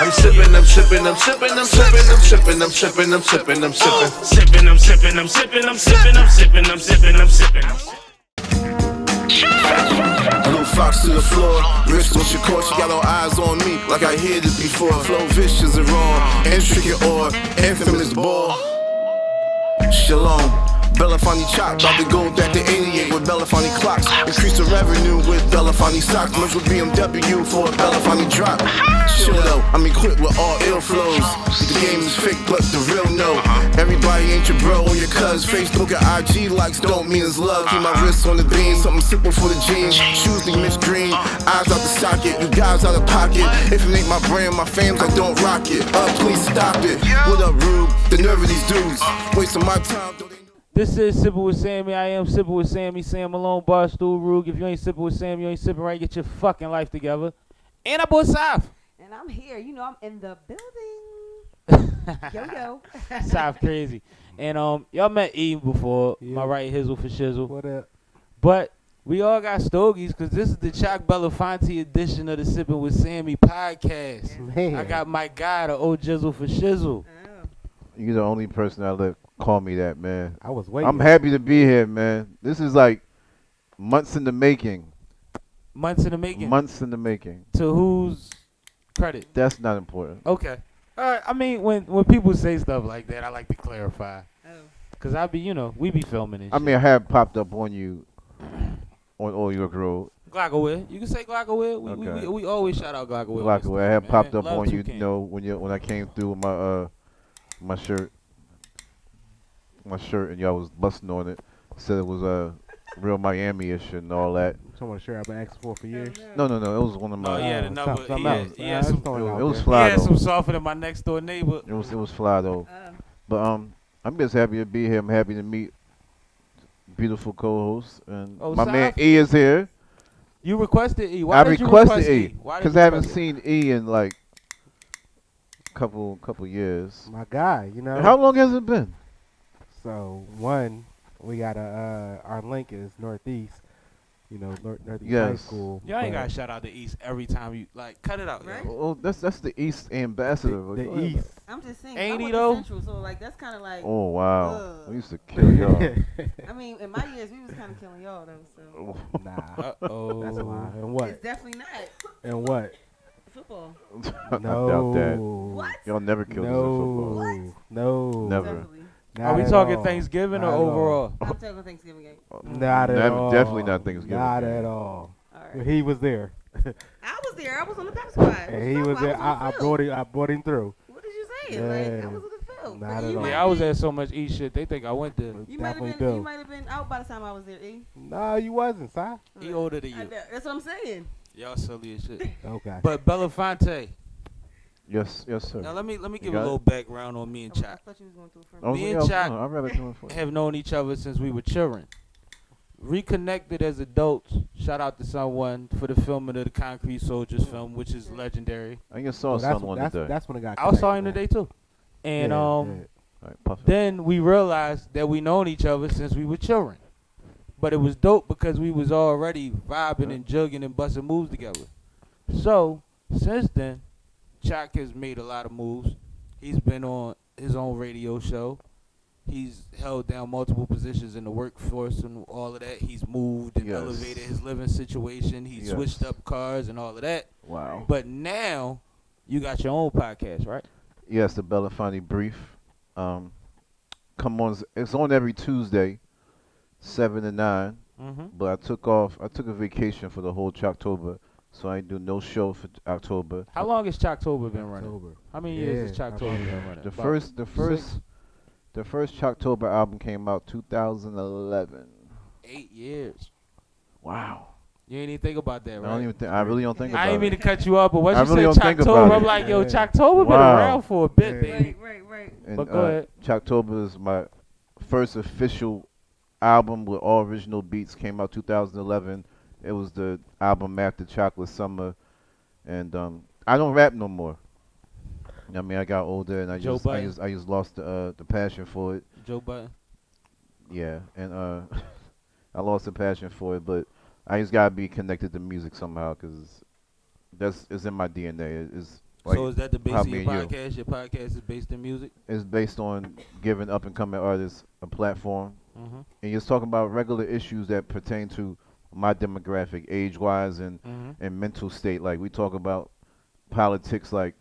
I'm sippin', I'm sippin', I'm sippin', I'm sippin', I'm sippin', I'm sippin', I'm sippin', I'm sippin'. Sippin', I'm sippin', I'm sippin', I'm sippin', I'm sippin', I'm sippin', I'm sippin'. A little fox to the floor, wrist on your core, she got all eyes on me, like I heard it before. Flow vicious and raw, intricate or infamous ball. Shalom, Belafonte chop, about to go back to 88 with Belafonte clocks. Increase the revenue with Belafonte socks, merge with BMW for a Belafonte drop. Chill though, I'm equipped with all ill flows. The game is fake, but the real no. Everybody ain't your bro or your cuz. Facebook and IG likes don't mean it's love. Keep my wrists on the beam, something simple for the jeans. Shoes need Miss Green, eyes out the socket. You guys out of pocket. If it ain't my brand, my fams, I don't rock it. Please stop it. What up, Rube? The nerve of these dudes, wasting my time. This is Sippin' with Sammie. I am Sippin' with Sammie. Sam Malone, Barstool, Rug. If you ain't Sippin' with Sammie, you ain't sippin' right. Get your fucking life together. And I bought South. And I'm here. You know, I'm in the building. Yo. South crazy. And y'all met E before. Yeah. My right hizzle for shizzle. What up? But we all got stogies because this is the Choc Belafonte edition of the Sippin' with Sammie podcast. Man. I got my guy, the old jizzle for shizzle. You're the only person that let call me that, man. I was waiting. I'm happy to be here, man. This is like months in the making. Months in the making. Months in the making. To whose credit? That's not important. Okay. All right. I mean, when people say stuff like that, I like to clarify. Oh. Because we be filming and I mean, I have popped up on you on All York Road. Glocawear. You can say Glocawear. Okay. We always shout out Glocawear. Glocawear. I have man. popped up Love on you, Toucan. you know, when I came through with my shirt. My shirt, and y'all was busting on it. Said it was real Miami-ish and all that. Someone sure I've been asking for years. No, it was one of my. Oh, yeah, the number. something Yeah, else. yeah, It's some, going out It was there. fly yeah, though. some softer than my next door neighbor. It was fly though. But I'm just happy to be here. I'm happy to meet beautiful co-hosts, and Oh, my man South? E is here. You requested E. Why I did you requested request E Why did because you I haven't request seen E in like couple years. My guy, you know. How long has it been? So one, we got our link is Northeast. You know, Northeast High Yes. School. Y'all ain't but got to shout out the East every time you, cut it out. Right? Yo. Oh, that's the East ambassador. The Go ahead. East. I'm just saying. Ain't I he went though? to Central, so like that's kind of like. Oh wow, Ugh. we used to kill y'all. I mean, in my years, we was kind of killing y'all though. So Nah, Uh-oh. that's a lie. And what? it's definitely not And what? football. I doubt that. What? Y'all never killed us in football. No, no, Never. Definitely. Are we Not at talking all. Thanksgiving Not or at all. overall? I'm talking Thanksgiving game. Not at all. Definitely not Thanksgiving. Not game. at all. All right. He was there, I was there. I was on the back squad. and he was there. I brought him through. What did you say? Like, I Yeah. was on the field. Not But at you all. might Yeah, I was be- at so much E shit. They think I went there. You might Definitely have been. do. You might have been out by the time I was there. E. No, you wasn't, Si. He older than I you. know. That's what I'm saying. Y'all silly as shit. Okay. But Belafonte. Yes, sir. Now let me give a got it? little background on me and I Choc. thought you was going through it first. Oh, Me yeah, and Choc I'd rather do it for you. Have known each other since we were children. Reconnected as adults. Shout out to someone for the filming of the Concrete Soldiers film, which is legendary. I just saw Oh, that's, someone that's, today. that's when it got. I saw him connected, today too. And man. All right, puff it. then we realized that we known each other since we were children. But it was dope because we was already vibing and jugging and busting moves together. So, since then, Choc has made a lot of moves. He's been on his own radio show. He's held down multiple positions in the workforce and all of that. He's moved and Yes. elevated his living situation. He Yes. switched up cars and all of that. Wow. But now, you got your own podcast, right? Yes, the Belafonte Brief. Come on, it's on every Tuesday, 7 to 9. Mm-hmm. But I took a vacation for the whole Choctober, so I do no show for October. How long has Choctober been running? October. How many years has Yeah, Choctober October. been running? The About first, six? the first Choctober album came out 2011. 8 years. Wow. You ain't even think about that, right? I really don't think about I ain't mean it. to cut you up, but once I you really said don't think Choctober, about I'm it. like, yo, Yeah. Choctober been Wow. around for a bit, Yeah. baby. Right. And, But go ahead. Choctober is my first official album with all original beats. Came out 2011. It was the album after Chocolate Summer, and I don't rap no more. I mean, I got older, and I Joe just lost the passion for it. Joe Button. Yeah, and I lost the passion for it, but I just gotta be connected to music somehow, cause it's in my DNA. It's So is that the base how of your me and you. podcast? Your podcast is based in music? It's based on giving up and coming artists a platform, Mm-hmm. and you're talking about regular issues that pertain to my demographic, age-wise Mm-hmm. and mental state. Like we talk about politics, like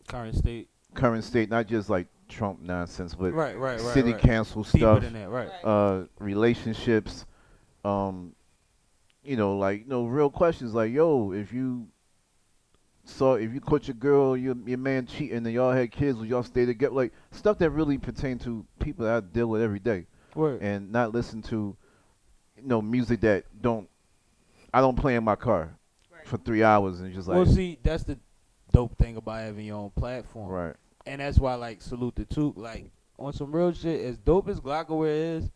Current state. current state, not just like Trump nonsense, but Right. city council Deeper stuff, than that, right. relationships, real questions like, yo, if you caught your girl, your man cheating, and y'all had kids, would y'all stay together? Like stuff that really pertain to people that I deal with every day, Word. and not listen to, music that I don't play in my car for 3 hours and just like. Well, see, that's the dope thing about having your own platform. Right. And that's why, like, salute the Took. Like, on some real shit, as dope as glocawearradiostation is,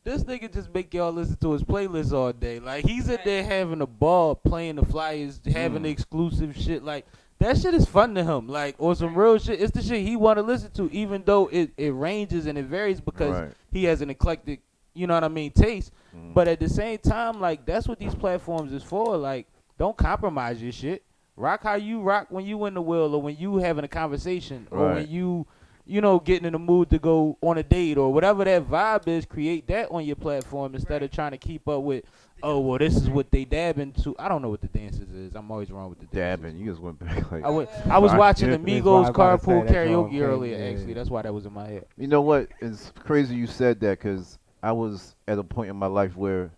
this nigga just make y'all listen to his playlist all day. Like, he's in there having a ball, playing the flyers, having the exclusive shit. Like, that shit is fun to him. Like, on some real shit, it's the shit he want to listen to, even though it ranges and it varies because he has an eclectic, you know what I mean, taste. But at the same time, like, that's what these platforms is for. Like, don't compromise your shit. Rock how you rock when you in the wheel or when you having a conversation or when you getting in the mood to go on a date or whatever that vibe is. Create that on your platform instead of trying to keep up with, oh, well, this is what they dabbing to. I don't know what the dances is. I'm always wrong with the dances. Dabbing. You just went back like. I was watching the That's why I Migos was about to say carpool that karaoke song, earlier, yeah. actually. That's why that was in my head. You know what? It's crazy you said that because I was at a point in my life where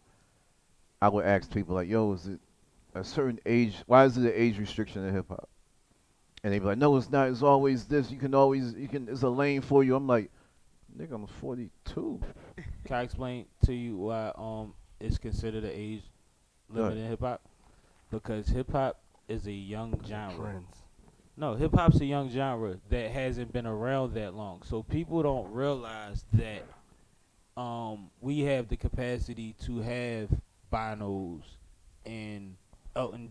I would ask people like, yo, is it a certain age? Why is it an age restriction in hip hop? And they'd be like, no, it's not. It's always this. It's a lane for you. I'm like, nigga, I'm 42. Can I explain to you why it's considered an age limit in hip hop? Because hip hop is a young genre. Trends. No, hip hop's a young genre that hasn't been around that long. So people don't realize that we have the capacity to have Bonos and Elton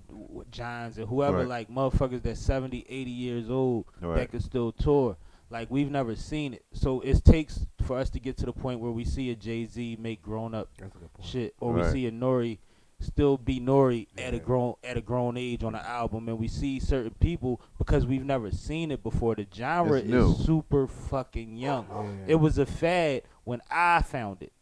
Johns and whoever, like motherfuckers that's 70, 80 years old that can still tour. Like, we've never seen it. So it takes for us to get to the point where we see a Jay-Z make grown-up shit, or we see a Nori still be Nori at a grown age on an album, and we see certain people because we've never seen it before. The genre is super fucking young. It was a fad when I found it.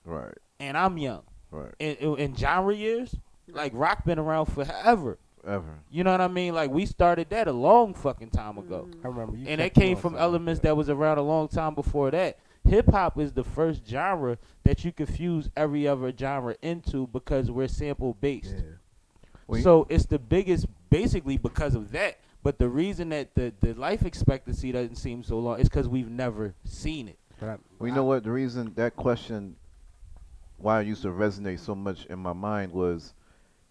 Right. And I'm young. Right. In genre years, like, rock been around forever. Ever. You know what I mean? Like, we started that a long fucking time ago. I remember you. And that came from elements that was around a long time before that. Hip-hop is the first genre that you can fuse every other genre into because we're sample-based. Yeah. So it's the biggest basically because of that. But the reason that the life expectancy doesn't seem so long is because we've never seen it. Well, you know what? The reason that question, why it used to resonate so much in my mind, was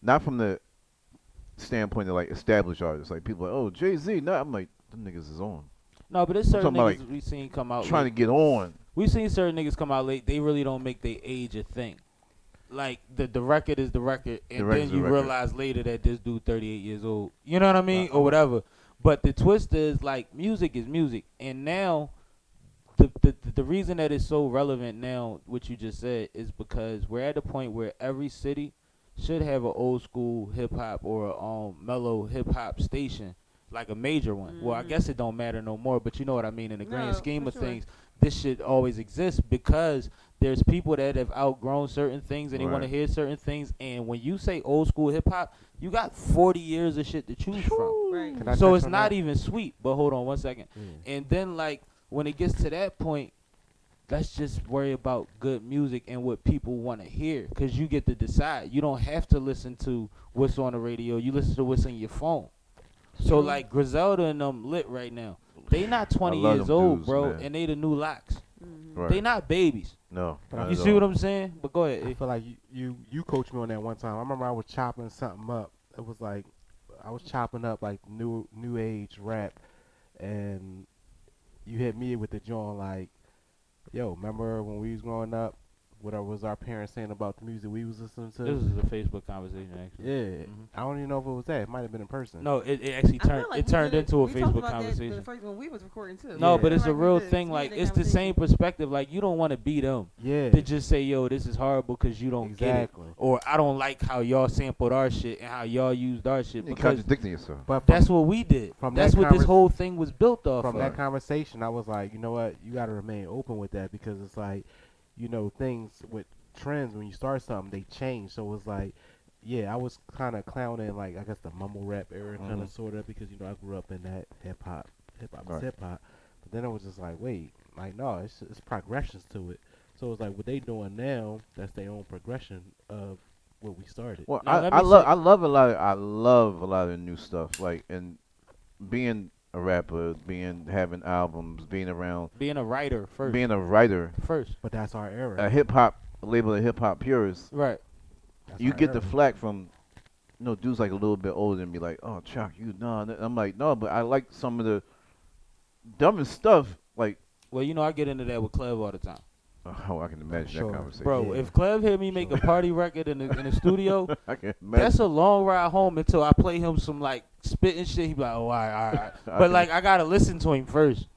not from the standpoint of like established artists. Like people are like, oh, Jay-Z, no. I'm like, them niggas is on. No, but there's certain niggas like we've seen come out trying late. to get on. We've seen certain niggas come out late. They really don't make their age a thing. Like, the record is the record, and then you realize later that this dude 38 years old. You know what I mean? Or whatever. But the twist is, like, music is music. And now, the reason that it's so relevant now, what you just said, is because we're at the point where every city should have an old school hip-hop or a mellow hip-hop station, like a major one. Well, I guess it don't matter no more, but you know what I mean. In the grand scheme of things, this should always exist because there's people that have outgrown certain things and they want to hear certain things. And when you say old school hip-hop, you got 40 years of shit to choose from. Right. So it's not even sweet. But hold on one second. And then, like, when it gets to that point, let's just worry about good music and what people want to hear, because you get to decide. You don't have to listen to what's on the radio. You listen to what's in your phone. So, like, Griselda and them lit right now. They not 20 years old, dudes, bro, man. And they the new locks. They not babies. No. You see what I'm saying? But go ahead. I feel like you coached me on that one time. I remember I was chopping something up. It was like I was chopping up like new age rap, and you hit me with the joint like, yo, remember when we was growing up, what was our parents saying about the music we was listening to? This is a Facebook conversation, actually. Yeah, I don't even know if it was that. It might have been in person. No, it actually I feel turned like it we turned did into a we talked Facebook about that conversation. the first one we was recording too. No, Yeah. but it's a Like we real did. thing. We Like, had that it's the same conversation. perspective. Like, you don't want to be them Yeah, to just say, yo, this is horrible because you don't get it. exactly. Or I don't like how y'all sampled our shit and how y'all used our shit. You're Because contradicting yourself. But that's what we did. from That's that what this convers- whole thing was built off from of. that conversation, I was like, you know what, you got to remain open with that because it's like, you know, things with trends when you start something they change. So it's like, yeah, I was kind of clowning like I guess the mumble rap era kind of sort of because you know I grew up in that hip hop is Right. hip hop, but then it was just like, wait, like no, it's progressions to it. So it's like what they doing now, that's their own progression of what we started. Well, Now, let me I love say- I love a lot. I love a lot of new stuff. Like, and being a rapper, having albums, being around, Being a writer first. being a writer, But that's our era. a hip hop label, of hip hop purists. Right. That's You our get the era. flack from, dudes like a little bit older and be like, "Oh, Choc, you no." I'm like, no, but I like some of the dumbest stuff. Like, Well, I get into that with Clev all the time. oh, I can imagine Sure. that conversation. Bro, Yeah. if Clev hear me make a party record in the studio, I can imagine. that's a long ride home until I play him some like spitting shit. He be like, oh, all right. But like, I gotta listen to him first,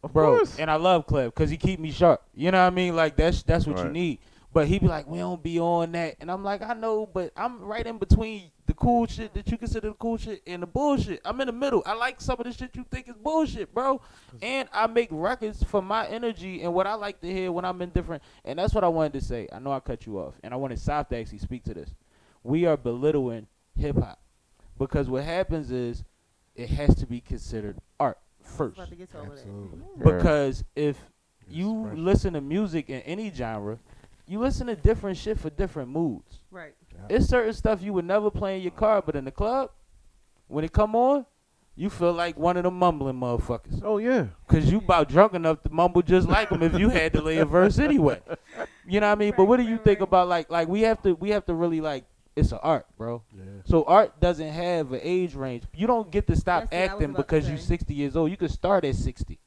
Of bro. course. And I love Clev because he keep me sharp. You know what I mean? Like that's what you Right. need. But he be like, we don't be on that, and I'm like, I know, but I'm right in between the cool shit that you consider the cool shit and the bullshit. I'm in the middle. I like some of the shit you think is bullshit, bro. And I make records for my energy and what I like to hear when I'm indifferent. And that's what I wanted to say. I know I cut you off, and I wanted South to actually speak to this. We are belittling hip hop because what happens is it has to be considered art first. About to get to all of that. Absolutely. Because if you Expression. listen to music in any genre, you listen to different shit for different moods. Right. It's certain stuff you would never play in your car, but in the club, when it come on, you feel like one of them mumbling motherfuckers. Oh yeah. Because you about drunk enough to mumble just like them if you had to lay a verse anyway. You know what I mean? But what do you think about like we have to really like, it's an art, bro. Yeah. So art doesn't have an age range. You don't get to stop That's what I was acting about to because say. you're 60 years old. You can start at 60.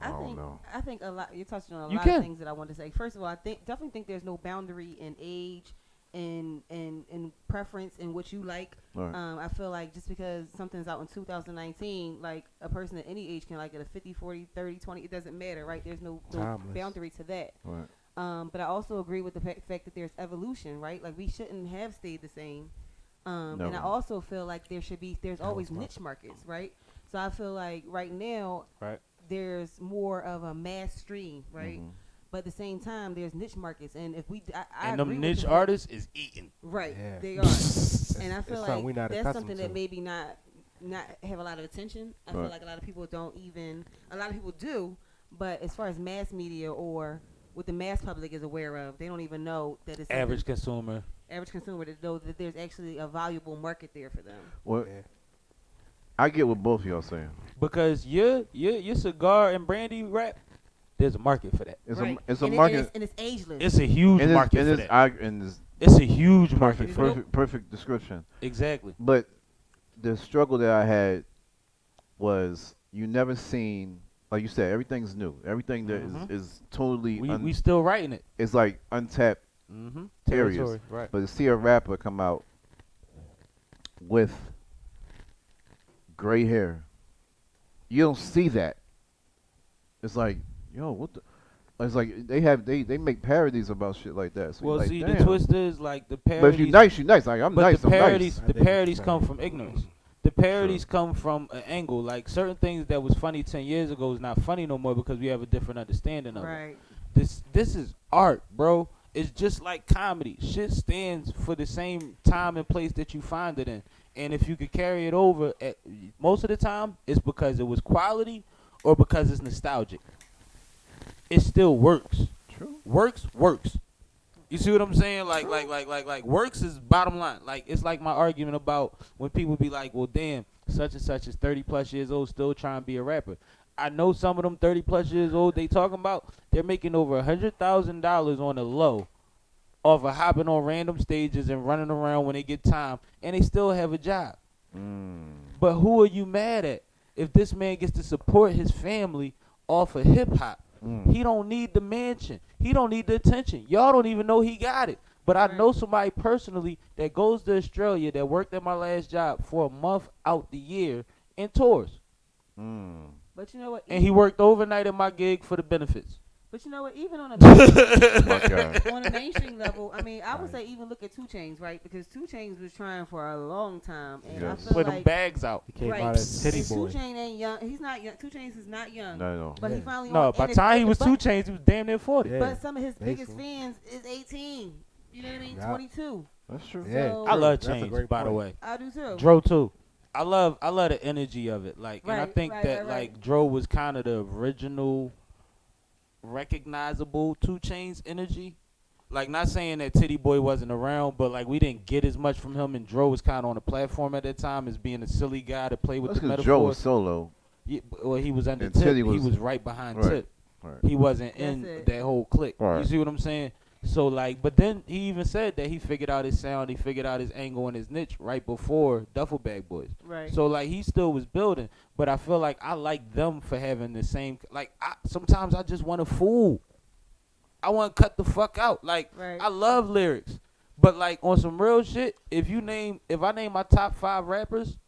I don't think know. I think a lot. You're touching on a You lot can. of things that I want to say. First of all, I definitely think there's no boundary in age, in preference, in what you like. Right. I feel like just because something's out in 2019, like a person at any age can like it at 50, 40, 30, 20. It doesn't matter, right? There's no Timeless. boundary to that. Right. But I also agree with the fact that there's evolution, right? Like we shouldn't have stayed the same. And I Never. also feel like there's always my niche markets, right? So I feel like right now, Right. there's more of a mass stream, right? Mhm. But at the same time, there's niche markets, and if I And agree them with niche the fact- artists is eating. right? Yeah. They are, and I it's feel something we like not that's accustomed something that to. maybe not have a lot of attention. I feel Right. like a lot of people don't even. A lot of people do, but as far as mass media or what the mass public is aware of, they don't even know that it's Average something- consumer. average consumer to know that there's actually a valuable market there for them. Well, Yeah. I get what both of y'all saying. Because your cigar and brandy rap, there's a market for that. It's right. it's a and market. and it's ageless. It's a huge and market it's, for and that. it's, and it's It's a huge market for that. perfect description. Exactly. But the struggle that I had was you never seen, like you said, everything's new. Everything that Mhm. is totally We still writing it. it's like untapped Mm-hmm. areas. Right. But to see a rapper come out with gray hair, you don't see that. It's like, yo, what the? It's like they make parodies about shit like that. So Well, you're like, see, damn. the twist is like the But if parodies. you nice, you nice. Like I'm but nice, the I'm parodies, nice. I the think parodies it's come right. from ignorance. The parodies come from an angle. Like certain things that was funny 10 years ago is not funny no more because we have a different understanding of it. right. This is art, bro. It's just like comedy. Shit stands for the same time and place that you find it in. And if you could carry it over, most of the time, it's because it was quality or because it's nostalgic. It still works. True. Works. You see what I'm saying? Like works is bottom line. Like it's like my argument about when people be like, well, damn, such and such is 30 plus years old, still trying to be a rapper. I know some of them 30 plus years old they talking about, they're making over $100,000 on the low off of hopping on random stages and running around when they get time, and they still have a job. But who are you mad at if this man gets to support his family off of hip hop He don't need the mansion. He don't need the attention. Y'all don't even know he got it. But I know somebody personally that goes to Australia that worked at my last job for a month out the year and tours. But you know what? And he worked overnight at my gig for the benefits. But you know what? Even on a My God. on a mainstream level, I mean, I would say even look at 2 Chainz, right? Because 2 Chainz was trying for a long time, and I Yes. feel Put like them bags out. He came right. out as Titty And Boy. 2 Chainz ain't young. He's not young. 2 Chainz is not young. No. But he Yeah. finally No, on, by and the time he was but- 2 Chainz, he was damn near 40. Yeah. But some of his biggest basically. fans is 18. You know what I mean? Yeah. 22. That's true. Yeah. So- I love That's a Chainz, great by the point. way. I do too. Dro too. I love the energy of it. Like, and I Right, think right, that right, like right. Dro was kind of the original recognizable 2 Chainz energy. Like, not saying that Titty Boy wasn't around, but like we didn't get as much from him, and Dro was kind of on the platform at that time as being a silly guy to play with That's the because Joe was metaphors. solo. Yeah, well, he was under And Tip. Titty He was- was right behind Right. Tip. Right. He wasn't That's in it. that whole clique. You Right. see what I'm saying? So like, but then he even said that he figured out his sound, he figured out his angle and his niche right before Duffel Bag Boys. Right. So like he still was building, but I feel like I like them for having the same. Like sometimes I just want to fool. I want to cut the fuck out. Like Right. I love lyrics, but like on some real shit, if I name my top 5 rappers,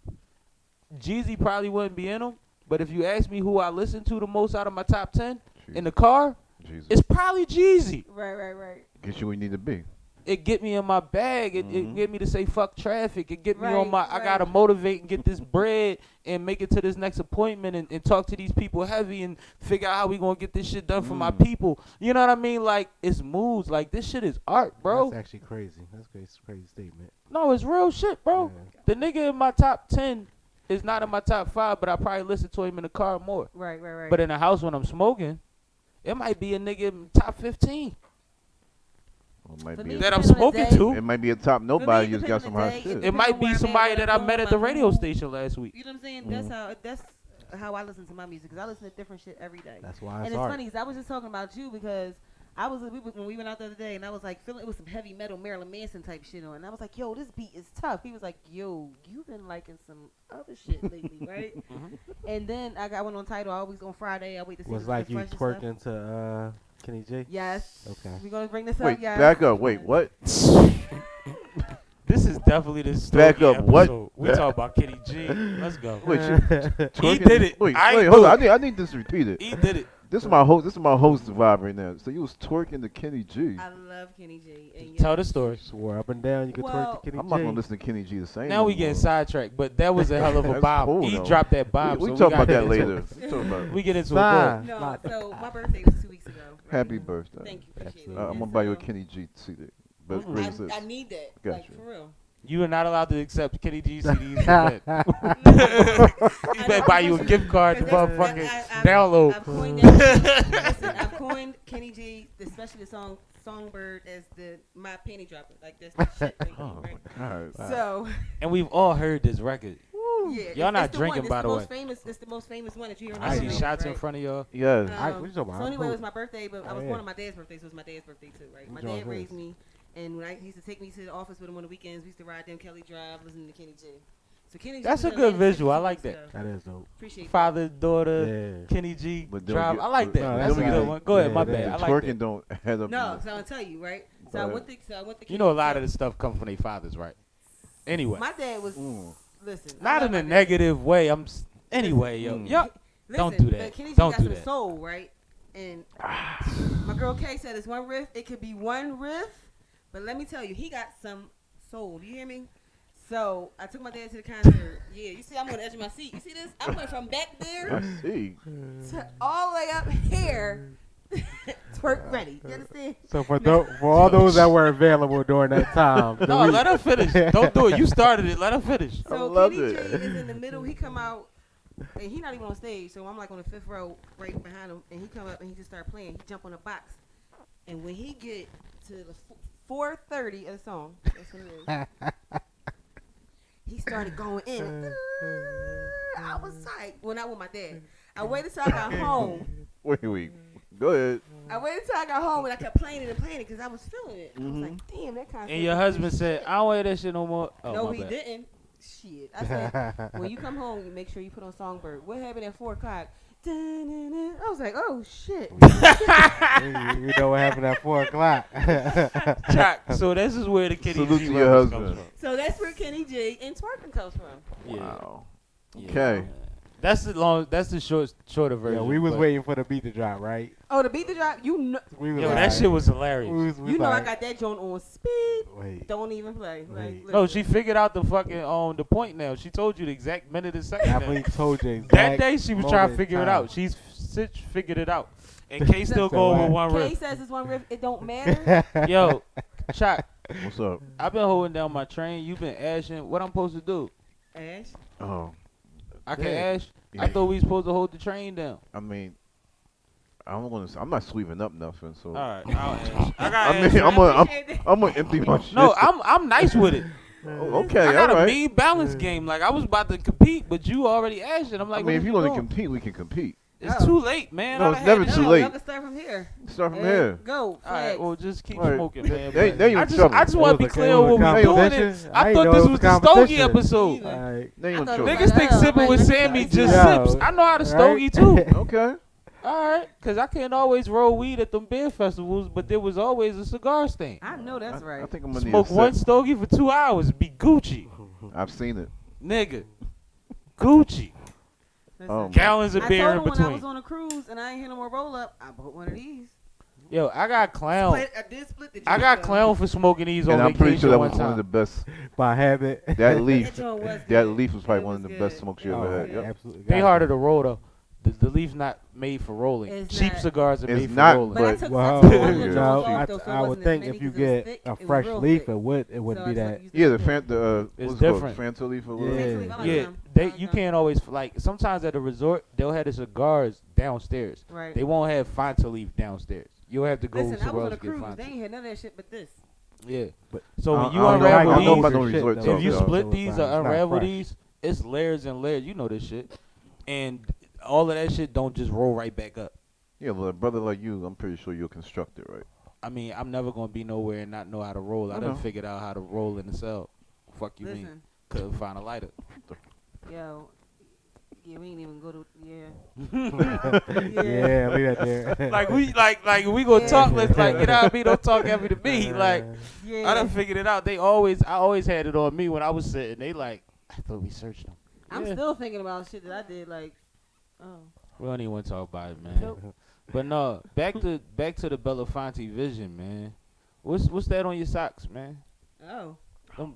Jeezy probably wouldn't be in them. But if you ask me who I listen to the most out of my top 10 in the car, Jesus. it's probably Jeezy. Right. Get you where you need to be. It get me in my bag. It get me to say fuck traffic. It get me on Right, I gotta motivate and get this bread and make it to this next appointment and talk to these people heavy and figure out how we gonna get this shit done for my people. You know what I mean? Like, it's moods. Like, this shit is art, bro. That's actually crazy. That's a crazy statement. No, it's real shit, bro. Yeah. The nigga in my top 10 is not in my top 5, but I probably listen to him in the car more. Right. But in the house when I'm smoking, it might be a nigga in top 15 It might For be. me, A, that I'm depending on the smoking day. to. it might be a top nobody. You just got some depending on hot the shit. day, It might depending be on where somebody I'm at, that I what met I'm at the doing, radio my station last week. You know what I'm saying? Mm-hmm. That's how I listen to my music, because I listen to different shit every day. That's why And it's it's art. funny, because I was just talking about you, because when we went out the other day, and I was like feeling it was some heavy metal Marilyn Manson type shit on, and I was like, yo, this beat is tough. He was like, yo, you've been liking some other shit lately, right? And then I went on Tidal. Always on Friday. I wait to see Was what's like the you freshest stuff. twerking to Kenny G? Yes. Okay. We're gonna bring this Wait, up. Yes. back up. Wait, what? This is definitely the story Back up, what? episode. We talk about Kitty G. Let's go. Wait, He twerking- did it. Wait, I wait, ain't hold do on. it. I need this repeated. He did it. This is my host vibe right now. So you was twerking to Kenny G. I love Kenny G. And Tell the story. Swore up and down you could Well, twerk to Kenny I'm G. not gonna listen to Kenny G the same. Now we no getting more. sidetracked, but that was a hell of a That's bomb. cool, He though. dropped that bomb. We so talk gotta about get that into later. it. We talk about We get into it. Fine. Good. No, Like- so my birthday was 2 weeks ago. Right? happy birthday. Thank you. Appreciate it. I'm And gonna buy you a so Kenny G CD. But Mm-mm. greatest hits. I need that. Gotcha. Like, for real. You are not allowed to accept Kenny G CDs. for that. You better buy you a gift card to motherfucking download. I've coined that. Listen, I've coined Kenny G, especially the song Songbird, as my panty dropper. Like, that's the shit. Lately, Oh right? my God. So, And we've all heard this record. yeah. Y'all not it's the drinking, one, by the way. It's the most famous one that you hear on I the see radio, shots in right? front of y'all. Yes. What you talking about? So anyway, Cool. it was my birthday, but I was Oh, born yeah. on my dad's birthday, so it was my dad's birthday too, right? My Enjoy dad his. raised me, and when he used to take me to the office with him on the weekends, we used to ride down Kelly Drive, listening to Kenny G. So Kenny G. That's was a in good Atlanta visual. I 2 like weeks that. ago. That is dope. Appreciate Father, daughter, Yeah. Kenny G, But don't drive. get- I like that. No, That's a that's good right. one. Go ahead, Yeah, my that bad. is. I The like twerking that. don't add up. No, so I'm gonna tell you, right? So I Right. went to. You know a lot of this stuff comes from their fathers, right? Anyway, My dad was. Listen. I not love in a my dad. negative way. Anyway, yo, Mm. yo. Don't Listen, do that. but Kenny G Don't got do some that. soul, right? And my girl Kay said it's one riff. It could be one riff, but let me tell you, he got some soul. Do you hear me? So I took my dad to the concert. Yeah, you see, I'm on the edge of my seat. You see this? I went from back there I see. to all the way up here. Twerk ready. You understand? So for all those that were available during that time, No, let her finish. Don't do it. You started it. Let her finish. I So love Kenny G it. is in the middle. He come out, and he not even on stage. So I'm like on the 5th row, right behind him, and he come up and he just start playing. He jump on the box, and when he get to the 4:30 of the song, that's what it is. He started going in. I was like, well, not with my dad. I waited till I got home. Wait. Go ahead. I waited till I got home, and I kept playing it because I was feeling it. I was like, damn, that kind of. And your husband said, "I don't wear that shit no more." Oh, No, my he bad. didn't. Shit. I said, when you come home, you make sure you put on Songbird. What happened at 4 o'clock? I was like, oh shit. We know what happened at 4 o'clock. Choc, so this is where the Kenny Salute G to your reference husband. comes from. So that's where Kenny G and twerking comes from. Yeah. Wow. Yeah. Okay. That's the shorter version. Yeah, we was but- waiting for the beat to drop, right? Oh, the beat the drop. You know, We was Yo, like, that shit was hilarious. you know I got that joint on speed. Wait. Don't even play. Like, Wait. No, listen. she figured out the fucking the point now. She told you the exact minute and second. I now. believe told you exact That day she was trying moment to in figure it time. out. She's figured it out. And K still So going with what? one Kay riff. says it's one riff. It don't matter. Yo, Choc, What's up? I've been holding down my train. You've been ashing. What I'm supposed to do? Ash. Oh, I can Yeah. ash. I Yeah. thought we supposed to hold the train down. I mean, I'm not sweeping up nothing. So All right, I'll ash. I got. I mean, I'm gonna empty my shit. No, I'm nice with it. Oh, okay, I got all a right. mean balance game. Like I was about to compete, but you already asked it. I'm like, I mean, if what you are want to doing? compete, we can compete. It's too late, man. No, I it's done never had too enough. late. Y'all can start from here. Start from And here. Go. All right, Flex. well, just keep All right. smoking, man. They but in I just trouble. want to be It was a- clear it on was what a we doing. competition. I I thought didn't this know it was was the a Stogie competition. episode. Like, They in I thought it trouble. was Niggas think Like, sipping with like, Sammie like, just yo, sips. I know how to right? stogie too. Okay. All right, because I can't always roll weed at them beer festivals, but there was always a cigar stand. I know that's right. I think I'm gonna need Smoke a one sip. stogie for 2 hours, be Gucci. I've seen it. Nigga. Gucci. Listen, Gallons of I beer told in him when I was between. on a cruise and I ain't hit no more roll up, I bought one of these. Yo, I got clown. I did split the I joint, got though. clown for smoking these on And I'm pretty vacation sure that one was one of time. the best. by habit. That leaf. That joint was That good. leaf was probably It one of was the best good. smokes you Oh, ever had. Yep. absolutely. They got harder to. to roll though. The leaf's not made for rolling. It's Cheap not. cigars are It's made not, for rolling. But I But- took Well, some of the Yeah. joints no, off, though, so it I would wasn't as think heavy if you 'cause it was get thick. a It was fresh real leaf, thick. it wouldn't So be I that. used Yeah, the to- what's It's it different. called? Fanta leaf or Yeah. whatever. I like Yeah, them. I they like you them. can't always like. Sometimes at a resort they'll have the cigars downstairs. Right. They won't have Fanta leaf downstairs. You'll have to go Listen, I was somewhere on else a to get cruise. They Fanta. ain't had none of that shit but this. Yeah. But So when you I don't know unravel about no these, resort though, talk, if you yo. split So these it's or not unravel fresh. these, it's layers and layers. You know this shit, and all of that shit don't just roll right back up. Yeah, but a brother like you, I'm pretty sure you'll construct it, right? I mean, I'm never gonna be nowhere and not know how to roll. I I done know. figured out how to roll in the cell. Fuck you mean? Listen, Couldn't find a lighter. yo, yeah, we ain't even go to Yeah, leave that there. Like we gonna Yeah. talk. Let's like you know what I mean. Don't talk heavy to me. Like yeah. I done figured it out. I always had it on me when I was sitting. They like I thought we searched them. I'm Yeah. still thinking about shit that I did. Like, oh, We don't even want to talk about it, man. Nope. But no, back to the Belafonte vision, man. What's that on your socks, man? oh,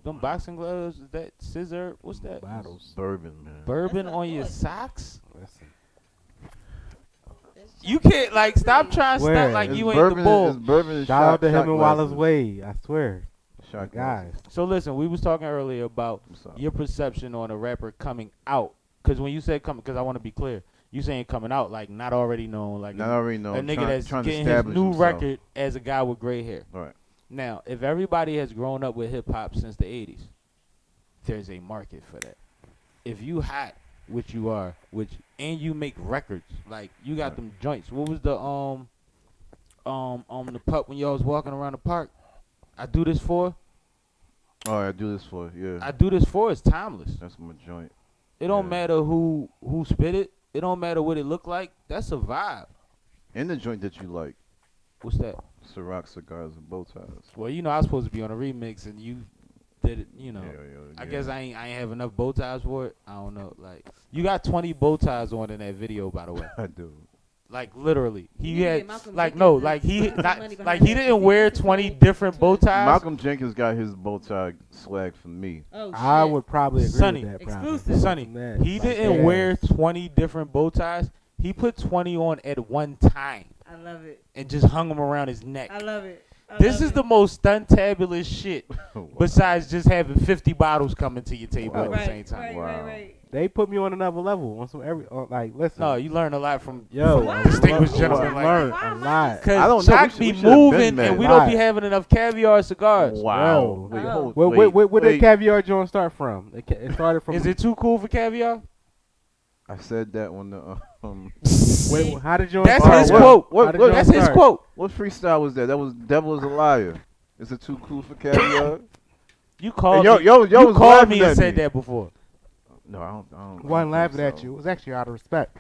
Them boxing gloves? Is that scissor? What's that? Bottles. Bourbon, man. Bourbon That's not on your good. socks? Listen. You can't like stop trying to Swear. stop like It's you ain't bourbon, the bull. It's bourbon and Shout out to shot him and Wallace glasses. Wade. I swear. Shot Guys. So listen, we was talking earlier about What's up? your perception on a rapper coming out. Because when you said coming, because I want to be clear, you saying coming out like not already known, like Not already know. a nigga trying, that's trying to getting his establish new himself. record as a guy with gray hair. All right. Now, if everybody has grown up with hip hop since the 80s, there's a market for that. If you hot, which you are, and you make records, like you got Right. them joints. What was the pup when y'all was walking around the park? I do this for. Oh, I do this for yeah. I do this for is timeless. That's my joint. It don't Yeah. matter who spit it. It don't matter what it look like. That's a vibe. And the joint that you like, What's that? Ciroc cigars and bow ties. Well, you know I was supposed to be on a remix and you did it. You know. I yeah. guess I ain't have enough bow ties for it. I don't know. Like you got 20 bow ties on in that video, by the way. I do. Like literally, You he need to had get Malcolm like Jenkins no, to like he put some not money behind like he that. didn't wear 20 different bow ties. Malcolm Jenkins got his bow tie swag from me. oh, shit. I would probably agree Sonny. with that. Probably. Exclusive. Sonny, Man, he like didn't that. wear 20 different bow ties. He put 20 on at one time I love it. and just hung them around his neck. I love it. I This love is it. the most stuntabulous shit. Wow. Besides just having 50 bottles coming to your table Wow. at the right, same time. Right, Wow. right, right. They put me on another level. On some like listen. No, you learn a lot from Yo, Why? distinguished I gentlemen like learned Why a am I lot. just- I don't because know, Choc we be should've been moving mad. and we don't be Right. having enough caviar cigars. Wow. Yo. Wait, Oh. hold, Where did wait. caviar joint start from? It started from. Is it too cool for caviar? I said that on the Wait, how did you? That's start? his what- quote. what- How did what- you That's his start? quote. what freestyle was that? That was Devil is a Liar. Is it too cool for caviar? You called Hey, yo, me. yo You was called laughing me and at said me. that before. No, I don't. Wasn't laughing think at so. you. It was actually out of respect.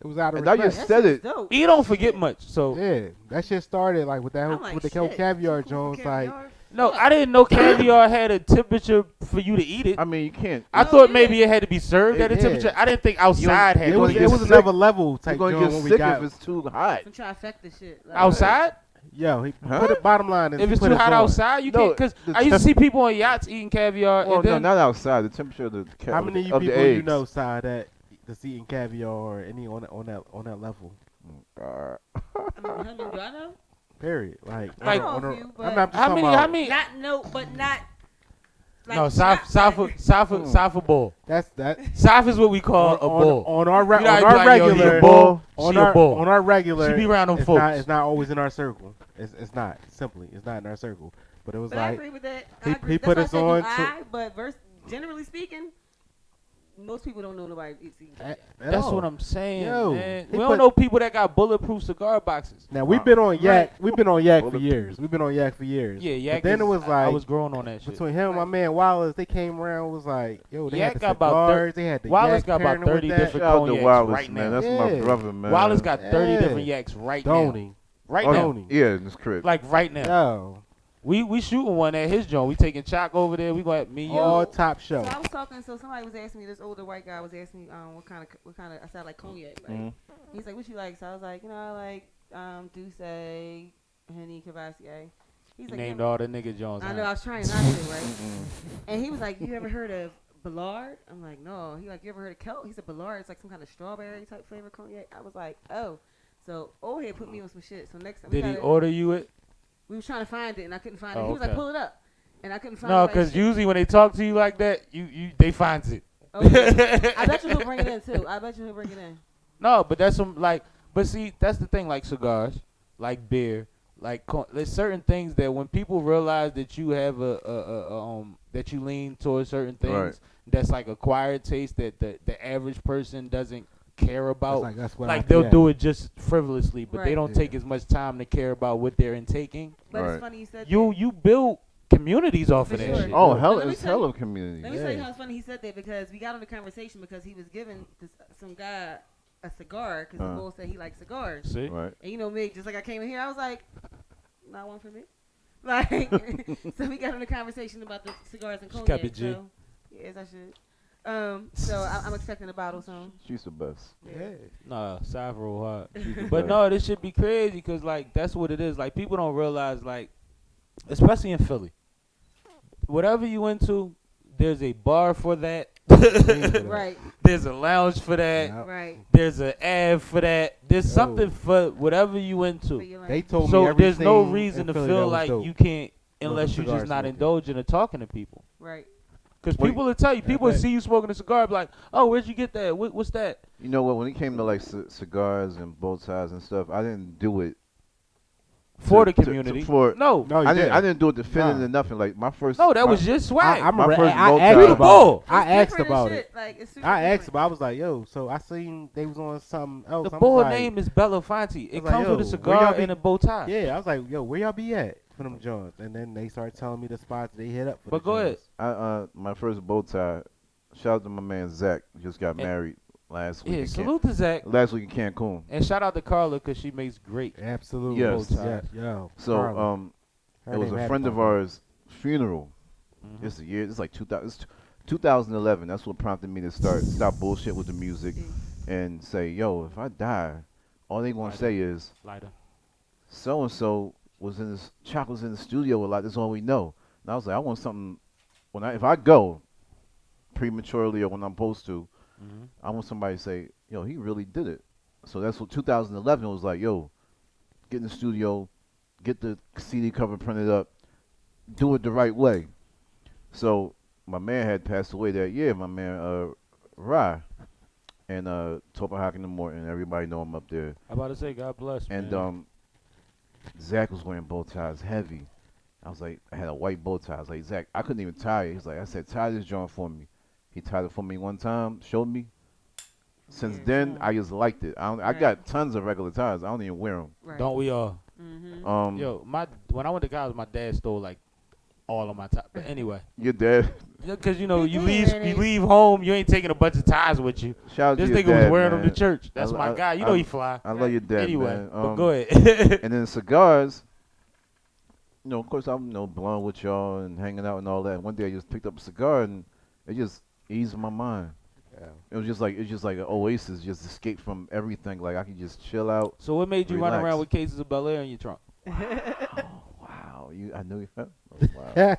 It was out of And now you respect. said it. Dope. You don't forget much. So Yeah, that shit started like with that I'm whole, like, with the whole shit, caviar too cool for Jones. Like, caviar. no, I didn't know caviar had a temperature for you to eat it. I mean, you can't. I No, thought yeah. maybe it had to be served at a Yeah. temperature. I didn't think outside had it to was be. gonna it get was sick. another level You're type gonna joint get when we sick got. if it's too hot. Some trifecta shit. Like, Outside? Yo, he Huh? put it. Bottom line is If he it's put too it hot on. outside, you No, can't. Because the I used to see people on yachts eating caviar. Well, and no, then, not outside. The temperature of the How many of people the you eggs. know, side that's eating caviar or any on that level? Uh, how many do I know? Period. Like, Like- on a- I know a few, but I'm not just how talking many? about. How many? Not no, but not. Like No, chop, Safa ball. That's that. Saf is what we call a ball. On our You know how on you our be like, yo, he a regular ball, on she a our ball. on our regular. She be around them it's folks. Not, it's not always in our circle. It's not simply. It's not in our circle. But it was But I like agree with that. he- I agree. he That's put why I us said on you to- I, but generally speaking, most people don't know nobody eats eating caviar. at That's all. what I'm saying, Yo, man. he We don't put- know people that got bulletproof cigar boxes. Now we've been on Yak. We've been on Yak for Bulletproof. years. We've been on Yak for years. Yeah, Yak. But then is- it was I like was growing on that shit. between him and my man Wallace, they came around. Was like, yo, they Yak had the got about cigars. They had the Wallace Yak got about pairing with 30 that. different shout out to cognacs Wallace, right man. now. That's my Yeah. brother, man. Wallace got 30 Yeah. different yaks right Don't now. he? Right Oh, now. Don't he? yeah, in this crib. Like right now. Yo, We shooting one at his joint. We taking Choc over there. We going to me, all you. top show. So I was talking. So somebody was asking me. This older white guy was asking me, what kind of. I said like cognac. Like, Mhm. he's like, what you like? So I was like, I like Douce, Henny, Cavassier. He's like, Named yeah, all the nigga Jones. I know. I was trying not to, right? And he was like, you ever heard of Bellaire? I'm like, no. He like, you ever heard of Kelp? He said Bellaire. It's like some kind of strawberry type flavor cognac. I was like, oh. So old head put me on some shit. So next time Did he order you it? we was trying to find it and I couldn't find it. Oh, He was like, okay. pull it up, and I couldn't find No, it. because usually when they talk to you like that, they finds it. Okay. I bet you he'll bring it in too. I bet you he'll bring it in. No, but that's some like. But see, that's the thing. Like cigars, like beer, like there's certain things that when people realize that you have that you lean towards certain things, Right. that's like acquired taste that the average person doesn't care about. That's what Like I they'll get. do it just frivolously, but they Right. don't Yeah. take as much time to care about what they're intaking. But Right. it's funny you said You build communities off of For that sure. shit. Oh, But hell, let me it's tell hell you- of community. Let me tell you Yeah. how it's funny he said that because we got on the conversation because he was giving some guy a cigar because the bull said he likes cigars. See, Right. And you know me, just like I came in here, I was like, not one for me. Like, so we got on the conversation about the cigars and She cognac. kept it G. So, yes, I should. So I'm expecting a bottle soon. She's the best. Yeah. nah, Savro hard. She's the But best. no, this should be crazy because like that's what it is. Like people don't realize like, especially in Philly, whatever you into, there's a bar for that. Right, There's a lounge for that. Yeah. right. There's an ad for that. There's Yo. something for whatever you into. But you're like, They told me So there's no everything reason in to Philly that feel was like dope. you can't Was unless the you're just cigar not smoking. indulging or talking to people. right. Because Wait. people will tell you, people will bet. see you smoking a cigar, be like, "Oh, where'd you get that? What's that?" You know what? When it came to like cigars and bow ties and stuff, I didn't do it For To- the to- community. for- no, No, you I didn't. didn't do it to fit in Nah. or nothing. Like my first. no, that my- was just swag. I My remember. first I bow asked tie- You the about bull. it. I It's asked different as about shit. it. Like, it's super I asked, different. but I was like, yo. So I seen they was on something else. The I was bull like, name is Belafonte. It was like, comes yo, with a where cigar y'all be- and a bow tie. Yeah, I was like, yo, where y'all be at for them joints? And then they started telling me the spots they hit up. For But the go joints. My first bow tie. Shout out to my man Zach. Just got married last week. Yeah, in salute to Zach. Last week in Cancun. And shout out to Carla because she makes great. Absolutely. Yes. Bow tie. Yeah, yo. So Carla. Her it was name a had friend to of pop up. ours' funeral. It's a year. It's like 2011. That's what prompted me to stop bullshit with the music and say, yo, if I die, all they gonna say is Lighter. so and so was in this Choc was in the studio a lot. That's all we know. And I was like, I want something. If I go prematurely or when I'm supposed to, I want somebody to say, yo, he really did it. So that's what 2011 was like. Yo, get in the studio, get the CD cover printed up, do it the right way. So my man had passed away that year. My man Rye and Toreup and Morton. Everybody know him up there. I'm about to say, God bless. And man. Zach was wearing bow ties heavy. I was like, I had a white bow tie. I was like, Zach, I couldn't even tie it. He's like, I said, tie this joint for me. He tied it for me one time, showed me. Since then, I just liked it. I got tons of regular ties. I don't even wear them. Right. Don't we all? Mm-hmm. Yo, when I went to college, my dad stole like all of my ties. But anyway, Your dad. because you know Big you thing, man. leave home, you ain't taking a bunch of ties with you. Shout out This to your nigga was dad, wearing man. them to church. That's my guy. You know he fly. I love your dad, Anyway, man. but go ahead. And then cigars. You know, of course, I'm blowing with y'all and hanging out and all that. One day I just picked up a cigar and it just eased my mind. Yeah. It was just like an oasis, just escape from everything. Like I could just chill out. So what made you run Relax. around with cases of Bellaire in your trunk? Wow, I knew you. Oh, wow.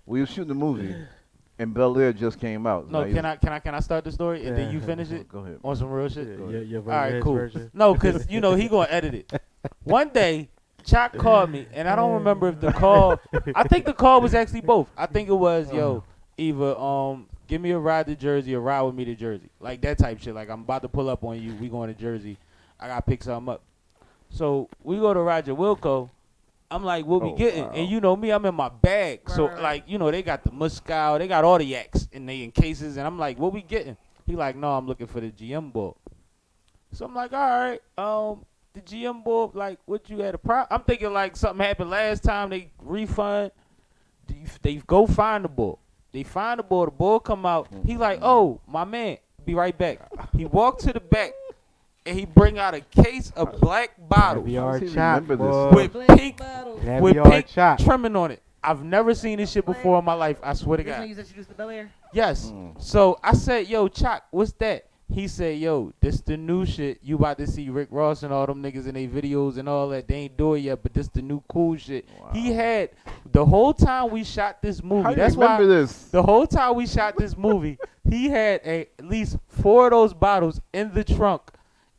We were shooting a movie, and Bellaire just came out. No, Like, can I start the story and then you finish it Go ahead. on some real shit? Your All right, his cool. version. No, because you know he gonna edit it. One day, Choc called me, and I don't remember if the call. I think the call was actually both. I think it was either give me a ride to Jersey or ride with me to Jersey, like that type shit. Like I'm about to pull up on you. We going to Jersey. I gotta pick something up. So we go to Roger Wilco. I'm like, what we getting? Wow. And you know me, I'm in my bag. So Right. like, you know, they got the Moscow, they got all the yaks and they in cases, and I'm like, what we getting? He like, no, I'm looking for the GM bull. So I'm like, all right, the GM bull, like, what you had a problem? I'm thinking like something happened last time. They refund. They go find the bull. They find the bull. The bull come out. He like, oh, my man, be right back. He walked to the back. And he bring out a case of black bottles Caviar How does he chop, remember this? boy. with Black pink bottle. with Caviar pink chop. trimming on it. I've never seen this shit before in my life. I swear to This when God. you introduced to Bellaire? Yes. So I said, yo, Choc, what's that? He said, yo, this the new shit. You about to see Rick Ross and all them niggas in their videos and all that. They ain't do it yet, but this the new cool shit. He had, the whole time we shot this movie, How do you that's remember why this? the whole time we shot this movie, he had at least 4 of those bottles in the trunk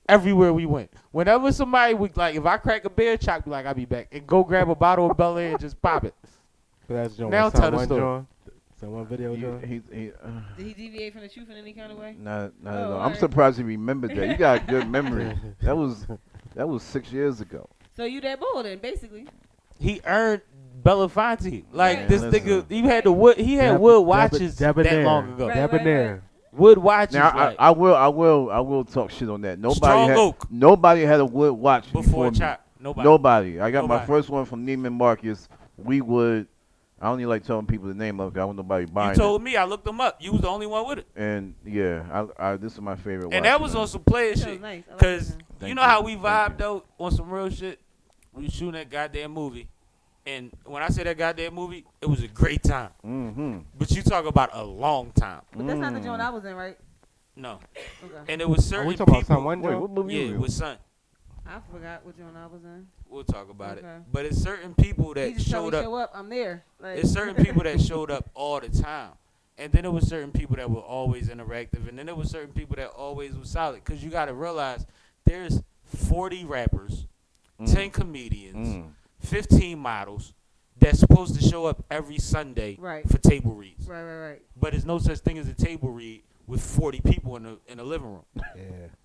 everywhere we went. Whenever somebody would, like, if I crack a beer, Choc be like, I'll be back. And go grab a bottle of Bellaire and just pop it. So that's John. Now tell the one story. John. So one video, He, John. he, Did he deviate from the truth in any kind of way? not at all. Oh, I'm alright. surprised he remembered that. You got a good memory. That was 6 years ago. So you that bull then, basically. He earned Belafonte. Like, Right. this Listen. nigga, he had the wood, he had wood watches that Debonair. long ago. Right. Debonair. Wood watches, Now like, I will talk shit on that. Strong oak. Nobody had a wood watch before me. Choc. Nobody. Nobody. I got my Nobody. first one from Neiman Marcus. We would. I don't even like telling people the name of it. 'Cause I want nobody You buying told me, I looked them up. You was the only one with it. it. And yeah, I this is my favorite watch. And that was man. on some player That shit. was nice. I like Cause that. Thank you know you. how we Thank vibe you. though on some real shit. We was shooting that goddamn movie, and when I say that goddamn movie, it was a great time. Mm-hmm. But you talk about a long time. But that's not the joint I was in, right? No, Okay. and it was Are certain we talking about people. someone, Wait, John? what movie Yeah, you with Son. I forgot what joint I was in. We'll talk about Okay. it. But it's certain people He that just told showed me up. show up. I'm there. Like, It's certain people that showed up all the time. And then there was certain people that were always interactive. And then there was certain people that always was solid. Because you got to realize there's 40 rappers, 10 comedians, 15 models that's supposed to show up every Sunday Right. for table reads. Right. But there's no such thing as a table read with 40 people in the living room. Yeah.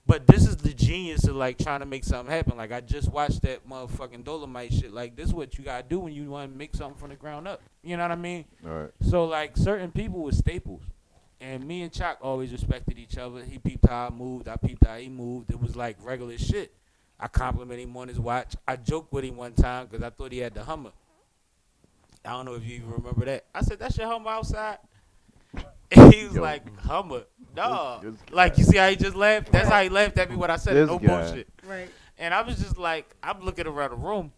But this is the genius of like trying to make something happen. Like I just watched that motherfucking Dolomite shit. Like this is what you gotta do when you want to make something from the ground up. You know what I mean? All right. So like certain people were staples, and me and Choc always respected each other. He peeped how I moved. I peeped how he moved. It was like regular shit. I complimented him on his watch. I joked with him one time because I thought he had the Hummer. I don't know if you even remember that. I said, "That's your Hummer outside." And he was Yo. like, "Hummer, no." This Like, you see how he just laughed? That's how he laughed at me when I said it. This No guy. bullshit. Right. And I was just like, I'm looking around the room,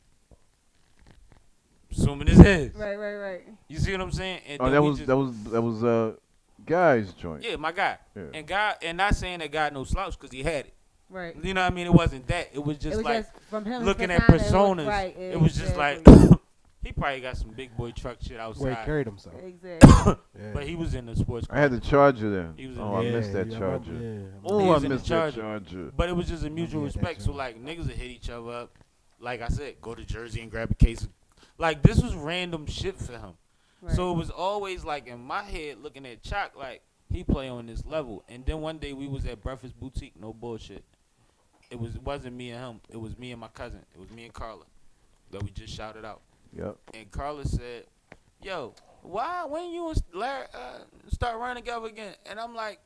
assuming it's his. Right. You see what I'm saying? And Oh, then that we was just, that was Guy's joint. yeah, my guy. Yeah. And not saying that God no slouch because he had it. Right. You know what I mean? It wasn't that. It was just It was like just from him. looking his at persona, it was- personas. Right. It was just like exactly. he probably got some big boy truck shit Where he outside. carried himself. Exactly. Yeah. But he was in the sports car. I had the Charger then. He was in Oh, I missed that yeah, I Charger. remember- yeah. Oh, He I was in the missed that Charger. Charger. But it was just a mutual Yeah, that respect. So joint. like niggas would hit each other up. Like I said, go to Jersey and grab a case of, like this was random shit for him. Right. So it was always like in my head looking at Choc like he play on this level. And then one day we was at Breakfast Boutique, no bullshit. It wasn't me and him. It was me and my cousin. It was me and Carla that we just shouted out. Yep. And Carla said, "Yo, when you and Larry start running together again?" And I'm like,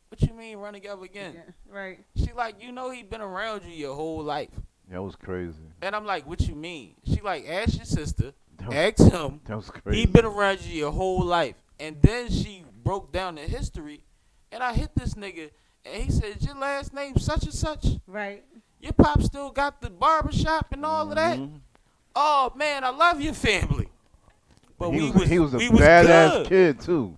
"What you mean run together again?" Yeah, right. She like, "You know he been around you your whole life." That was crazy. And I'm like, "What you mean?" She like, "Ask your sister Ask him. That was crazy. He been around you your whole life. And then she broke down the history, and I hit this nigga, and he said, your last name such and such? Right. Your pop still got the barbershop and all of that? Oh, man, I love your family. But he we was a we badass good. kid, too.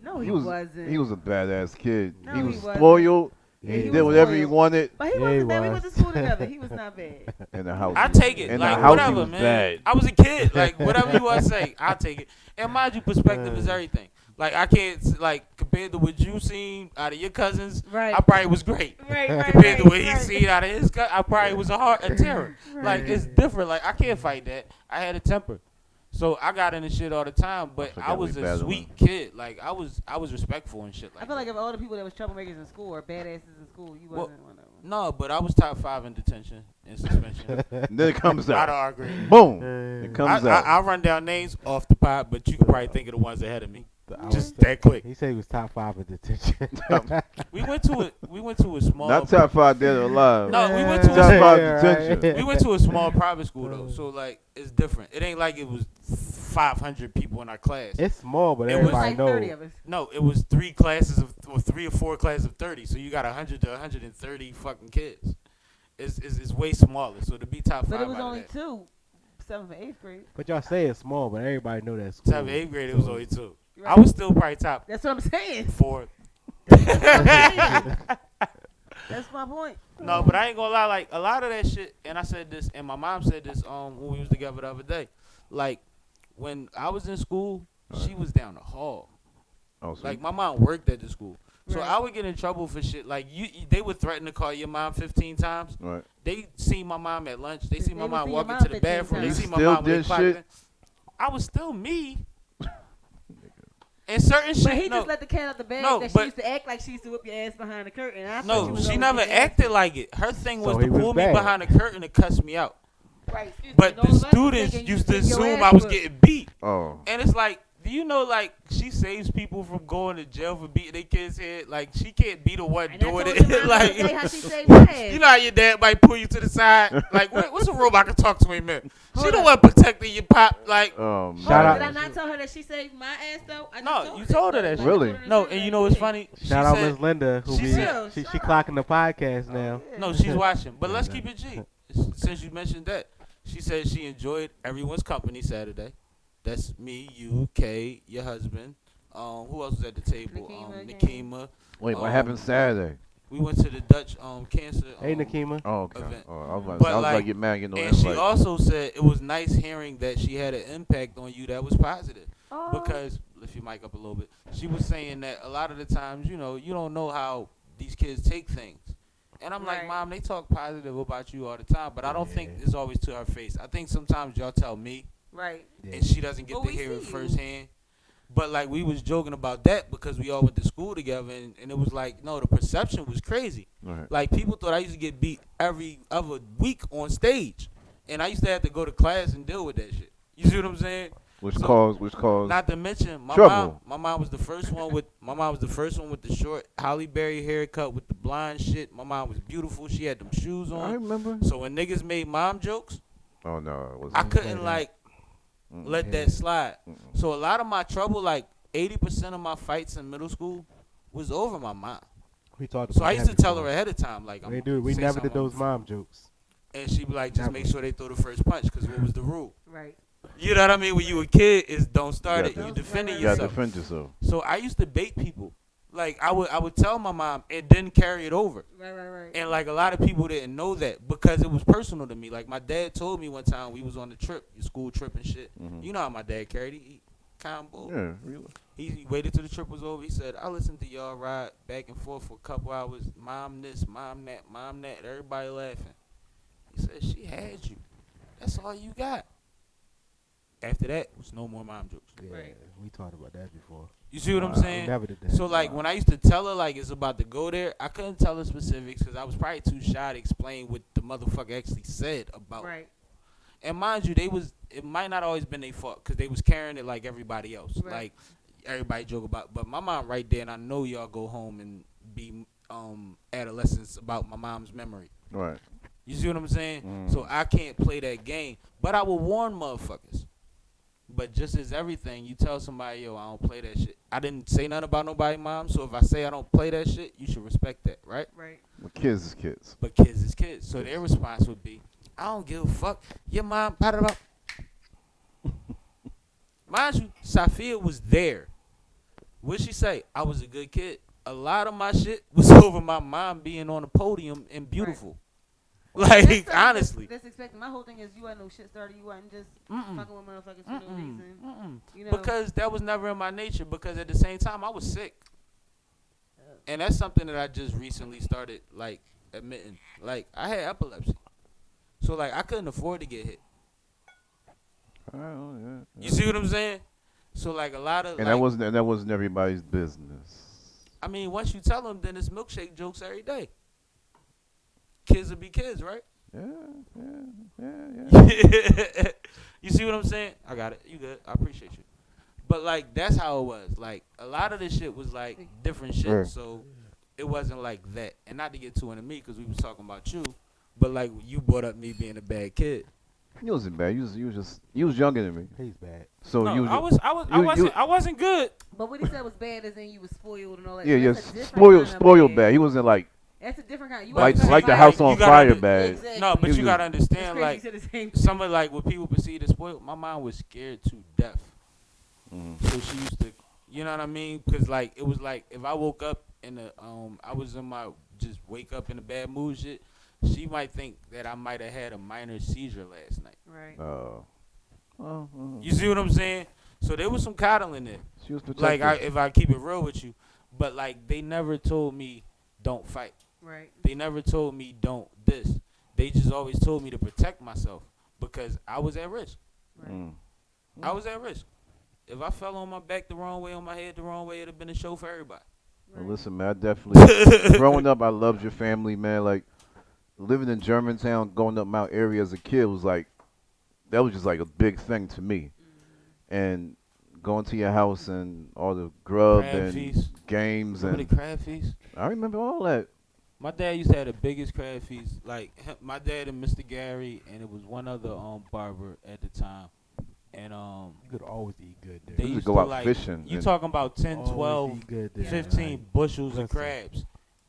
No, he wasn't. He was a badass kid. No, he was he wasn't. spoiled. Yeah, He he did was whatever he spoiled. wanted But he Yeah, wasn't he bad. We was. went to school together. He was not bad. in the house. I take it. In Like, the house, whatever, he was man. bad. I was a kid. Like, whatever you want to say, I'll take it. And mind you, perspective is everything. Like, I can't, like, compared to what you seen out of your cousins, Right. I probably was great. Right. Compared to what he right. seen out of his cousins, I probably was a terror. Like, it's different. Like, I can't fight that. I had a temper. So I got into shit all the time, but I forgot was we a battling. sweet kid. Like I was respectful and shit. Like I feel like if all the people that was troublemakers in school or badasses in school, you Well, wasn't one of them. no, but I was top 5 in detention and suspension. And then it comes I out. don't agree. Boom. It comes out. I'll run down names off the pod, but you can probably think of the ones ahead of me. I Just that quick. He said he was top 5 in detention. We went to a small. Not top 5 dead or alive. No, we went to Top a 5 Yeah, detention. right. we went to a small private school though, so like it's different. It ain't like it was 500 people in our class. It's small, but It was everybody Like knows. 30 of us. No, it was 3 classes of or 3 or 4 classes of 30. So you got 100 to 130 fucking kids. It's way smaller. So to be top 5 But it was out of only that. 2, 7th and 8th grade. But y'all say it's small, but everybody know that school. 7th, 8th grade, it was only 2. Right. I was still probably top That's what I'm saying. 4. That's my point. No, but I ain't gonna lie. Like a lot of that shit, and I said this, and my mom said this when we was together the other day. Like when I was in school, she was down the hall. Oh, so Like my mom worked at the school, so Right. I would get in trouble for shit. Like they would threaten to call your mom 15 times. right. They see my mom at lunch. They see my would mom see your walking mom to the 15 bathroom. They times. see my Still mom with did the clock shit? in. I was still me. And certain shit. But he no, just let the cat out the bag No, that she but- used to act like she used to whip your ass behind the curtain. I thought no, was she always never getting ass acted like it. Her thing was So to he was pull me bad. behind the curtain and cuss me out. Right, excuse me, But and all the of us was students thinking you used to getting your assume ass I was whooped. getting beat. Oh. And it's like, do you know, like, she saves people from going to jail for beating their kids' head? Like, she can't be the one And I doing told it. your mom Like, the other day how she saved my ass. you know how your dad might pull you to the side? Like, what's a robot can talk to him, man? She Hold the up. one protecting your pop. Like, Oh, man. Shout out- Did I not tell her that she saved my ass though? I just No, told you her told her that. that Like, I Really? told her to no, say and that. you know what's funny? Shout out said, Miss Linda, who she be said- she clocking the podcast now. No, she's watching. But let's keep it G. Since you mentioned that, she said she enjoyed everyone's company Saturday. That's me, you, Kay, your husband. Who else was at the table? Nykema Nykema. Wait, what happened Saturday? We went to the Dutch cancer. Hey, Nykema. Oh, okay. Event. Oh, I was about But, to like, get mad, you know. And she also said it was nice hearing that she had an impact on you that was positive. Oh. Because, lift your mic up a little bit, she was saying that a lot of the times, you know, you don't know how these kids take things. And I'm like, Right. Mom, they talk positive about you all the time, but I don't think it's always to her face. I think sometimes y'all tell me, Right. and she doesn't get Well, to we hear it see you. firsthand. But, like, we was joking about that because we all went to school together, and it was like, no, the perception was crazy. Right. Like, people thought I used to get beat every other week on stage. And I used to have to go to class and deal with that shit. You see what I'm saying? Which So, caused Not to mention, my trouble. mom was the first one with the short Halle Berry haircut with the blonde shit. My mom was beautiful. She had them shoes I on. remember. So when niggas made mom jokes, Oh no, it wasn't. I couldn't that. like let that slide. So a lot of my trouble, like 80% of my fights in middle school, was over my mom. We talked So about I used that to tell her before. ahead of time, like, We never did those mom jokes. And she'd be like, just Never. make sure they throw the first punch, because what was the rule? Right. You know what I mean? When you a kid, is don't start it. Yeah, You defending You gotta yourself. defend yourself. So I used to bait people. Like I would tell my mom and then carry it over. Right. And like a lot of people didn't know that because it was personal to me. Like my dad told me one time we was on the trip, your school trip and shit. You know how my dad carried. He combo. Yeah, really. He waited till the trip was over. He said, I listened to y'all ride back and forth for a couple hours. Mom this, mom that, mom that. Everybody laughing. He said, she had you. That's all you got. After that, was no more mom jokes. Yeah, Right. we talked about that before. You see what I'm We saying? never did that. So like when I used to tell her like it's about to go there, I couldn't tell her specifics because I was probably too shy to explain what the motherfucker actually said about. Right. And mind you, it might not always been their fault because they was carrying it like everybody else. Right. Like everybody joke about, but my mom right there, and I know y'all go home and be adolescents about my mom's memory. Right. You see what I'm saying? So I can't play that game, but I will warn motherfuckers. But just as everything, you tell somebody, yo, I don't play that shit. I didn't say nothing about nobody, mom. So if I say I don't play that shit, you should respect that, right? Right. Well, kids is kids. But kids is kids. So their response would be, I don't give a fuck. Your mom, blah. Mind you, Safia was there. What'd she say? I was a good kid. A lot of my shit was over my mom being on the podium and beautiful. That's Like, honestly. That's expected. My whole thing is you ain't no shit starter. You wasn't just fucking with motherfuckers for no reason. You know? Because that was never in my nature. Because at the same time, I was sick. And that's something that I just recently started, like, admitting. Like, I had epilepsy. So, like, I couldn't afford to get hit. Oh, yeah. You see what I'm saying? So, like, a lot of, And that wasn't everybody's business. I mean, once you tell them, then it's milkshake jokes every day. Kids will be kids, right? Yeah. You see what I'm saying? I got it. You good. I appreciate you. But, like, that's how it was. Like, a lot of this shit was, like, different shit. Right. So, it wasn't like that. And not to get too into me because we was talking about you. But, like, you brought up me being a bad kid. You wasn't bad. You was younger than me. He's bad. So No, you I wasn't good. But what he said was bad as in you was spoiled and all that. yeah, That's a different spoiled kind of bad. He wasn't like That's a different kind. You like wasn't the bad. house on You gotta fire do- bad. Exactly. No, but You you got to It's understand, crazy like, you said the same thing. some of, like, what people perceive as spoiled, my mom was scared to death. So she used to, you know what I mean? Because, like, it was like, if I woke up in the, I was in my, just wake up in a bad mood shit, she might think that I might have had a minor seizure last night. Right. You see what I'm saying? So there was some coddling there. She was Like, protective. if I keep it real with you. But, like, they never told me, don't fight. Right. They never told me, don't this. They just always told me to protect myself because I was at risk. Right. I was at risk. If I fell on my back the wrong way, on my head the wrong way, it'd have been a show for everybody. Well, listen, man, I definitely growing up, I loved your family, man. Like living in Germantown, going up Mount Airy as a kid was like that was just like a big thing to me. And going to your house and all the grub Crab and feast. games Remember and the crab feast? I remember all that. My dad used to have the biggest crab feast. Like my dad and Mr. Gary, and it was one other barber at the time. And You could always eat good there. they We used used to to go out like fishing you and- talking about 10, Always 12, eat good there. 15 Like, bushels of listen. crabs,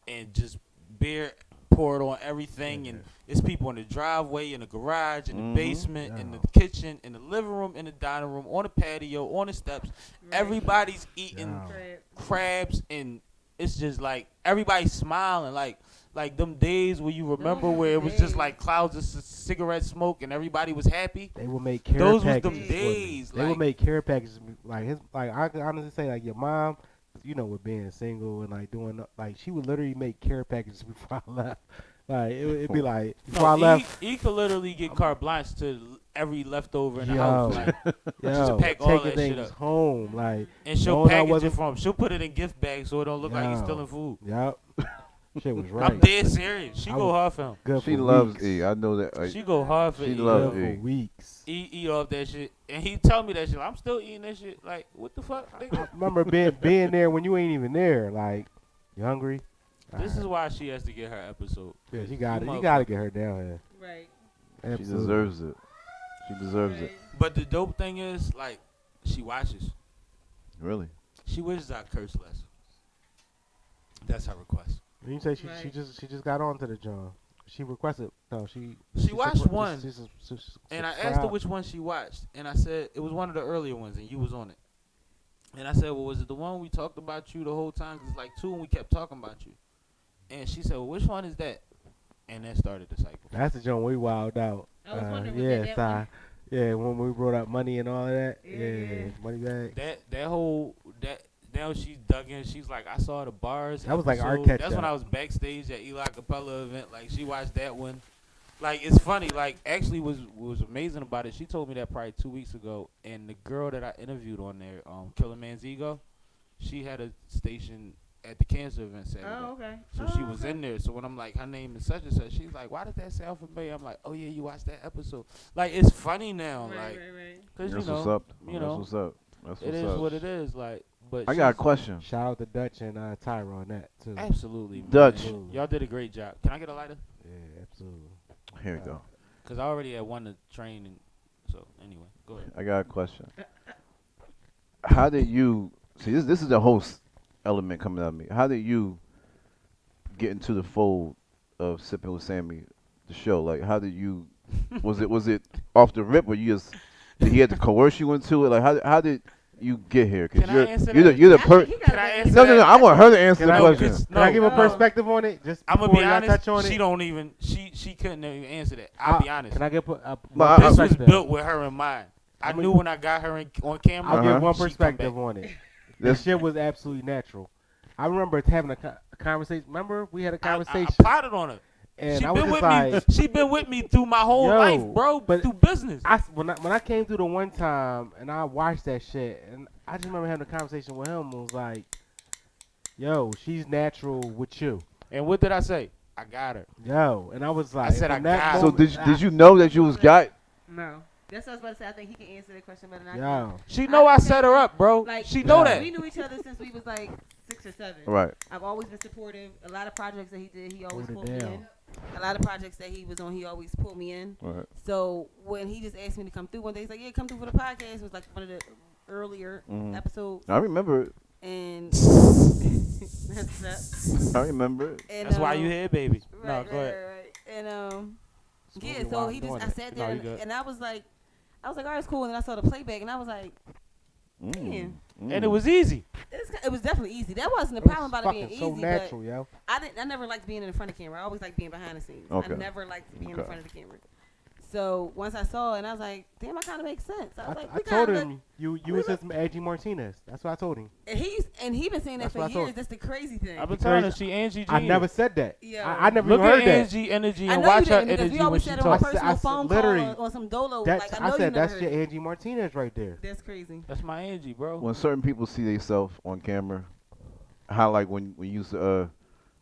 and just beer poured on everything, and it's people in the driveway, in the garage, in the basement, in the kitchen, in the living room, in the dining room, on the patio, on the steps. Right. Everybody's eating Yeah. Crab. crabs, and it's just like everybody's smiling, like them days where you remember Those where it was just days. like clouds of cigarette smoke and everybody was happy. They would make care Those was packages. them for me. days, They like- would make care packages like his. Like I can honestly say, like your mom, you know, with being single and like doing like she would literally make care packages before I left. Like it'd be like before I left. He could literally get carte blanche to every leftover in the Yo, house, like, yo, pack all taking that shit things up. home, like and she'll knowing I package it wasn't- for him. She'll put it in gift bags so it don't look like he's Yo. stealing food. Yep. Shit was right. I'm dead serious. She I go was- hard for him. Good She for loves weeks. E. I know that. Like, She go hard for She E. loves Good E. for weeks. Eat off that shit, and he tell me that shit. I'm still eating that shit. Like, what the fuck, nigga? Remember being there when you ain't even there. Like you hungry? This is why she has to get her episode. Yeah, she got it. You You got to get her down here. Right. she Absolutely. deserves it. She deserves it. But the dope thing is, like, she watches. Really. She wishes I curse less. That's her request. You say she Right. just got onto the John. She requested. No, she watched subscri- one. And I asked her subscribed. which one she watched, and I said it was one of the earlier ones, and you was on it. And I said, well, was it the one we talked about you the whole time? 'Cause it's like two, and we kept talking about you. And she said, well, which one is that? And that started the cycle. That's the joint we wild out. I was wondering, was yeah, that Ty. Yeah, when we brought up money and all of that. Yeah, Yeah, yeah. money bag. That whole now she's dug in. She's like, I saw the bars. That was like our episode. catch That's when up. I was backstage at Eli Capella event. Like she watched that one. Like it's funny. Like actually, what was amazing about it. She told me that probably 2 weeks ago. And the girl that I interviewed on there, Killer Man's Ego, she had a station at the cancer event Saturday. Oh, okay. So she was in there. So when I'm like, her name is such and such, she's like, why did that sound familiar? I'm like, oh yeah, you watched that episode. Like it's funny now, Right, like, right. cause That's you know, what's up. you That's know, what's up. That's it what's is up. what it is. Like, but I got a she's- question. Shout out to Dutch and Tyra on that too. Absolutely, man. Dutch. Y'all did a great job. Can I get a lighter? Yeah, absolutely. Here we go. Cause I already had one to train, and So anyway, go ahead. I got a question. How did you see this? This is the host element coming out of me. How did you get into the fold of Sippin' with Sammie, the show? Like, how did you? Was it off the rip, or you just did he had to coerce you into it? Like, how did you get here? Can I answer you're that? the Can I answer No. I want her to answer Can the I, question. can I give a No. perspective on it? Just I'm gonna before be y'all honest. touch on She it. don't even. She couldn't even answer that. I'll be honest. Can I give But This was perspective? built with her in mind. I knew when I got her on camera. I'll give one she come perspective back. on it. This shit was absolutely natural. I remember having a conversation. Remember we had a conversation. I plotted on her. and She I was been just with like, me. She been with me through my whole Yo, life, bro. but Through business. when I came through the one time and I watched that shit, and I just remember having a conversation with him. And was like, yo, she's natural with you. And what did I say? I got her. Yo, and I was like, I said from I that got her. So moment, did you know that you was got? No. That's what I was about to say. I think he can answer the question better than I Yo, can. She know I set her up, bro. Like, She know Yeah. that. We knew each other since we was like 6 or 7. Right. I've always been supportive. A lot of projects that he did, he always Hold it pulled me down. in. A lot of projects that he was on, he always pulled me in. Right. So when he just asked me to come through one day, he's like, "Yeah, come through for the podcast." It was like one of the earlier episodes, I remember it. and that's that. I remember it. And, That's why you here, baby. Right, No, right, go ahead. right. And yeah, Smoothie so while he I'm just, doing I it. sat No, there you good. and I was like, all right, it's cool. And then I saw the playback, and I was like, damn. And it was easy. It was definitely easy. That wasn't the it was problem about it being fucking easy. so natural, yo. But I never liked being in the front of the camera. I always liked being behind the scenes. Okay. I never liked being in Okay. front of the camera. So once I saw it, and I was like, damn, that kind of makes sense. I was like, I we told kinda him you was his Angie Martinez. That's what I told him. and he been saying that That's for what I told years. That's the crazy thing. I've been Because telling her she Angie I Genius. never said that. Yo. I never Look even at heard that. Angie energy I and know watch you her didn't because energy we when always she said it on talks. personal phone call literally, or some dolo. That's, Like I know you said never that's heard your it. Angie Martinez right there. That's crazy. That's my Angie, bro. When certain people see themselves on camera, how like when we used to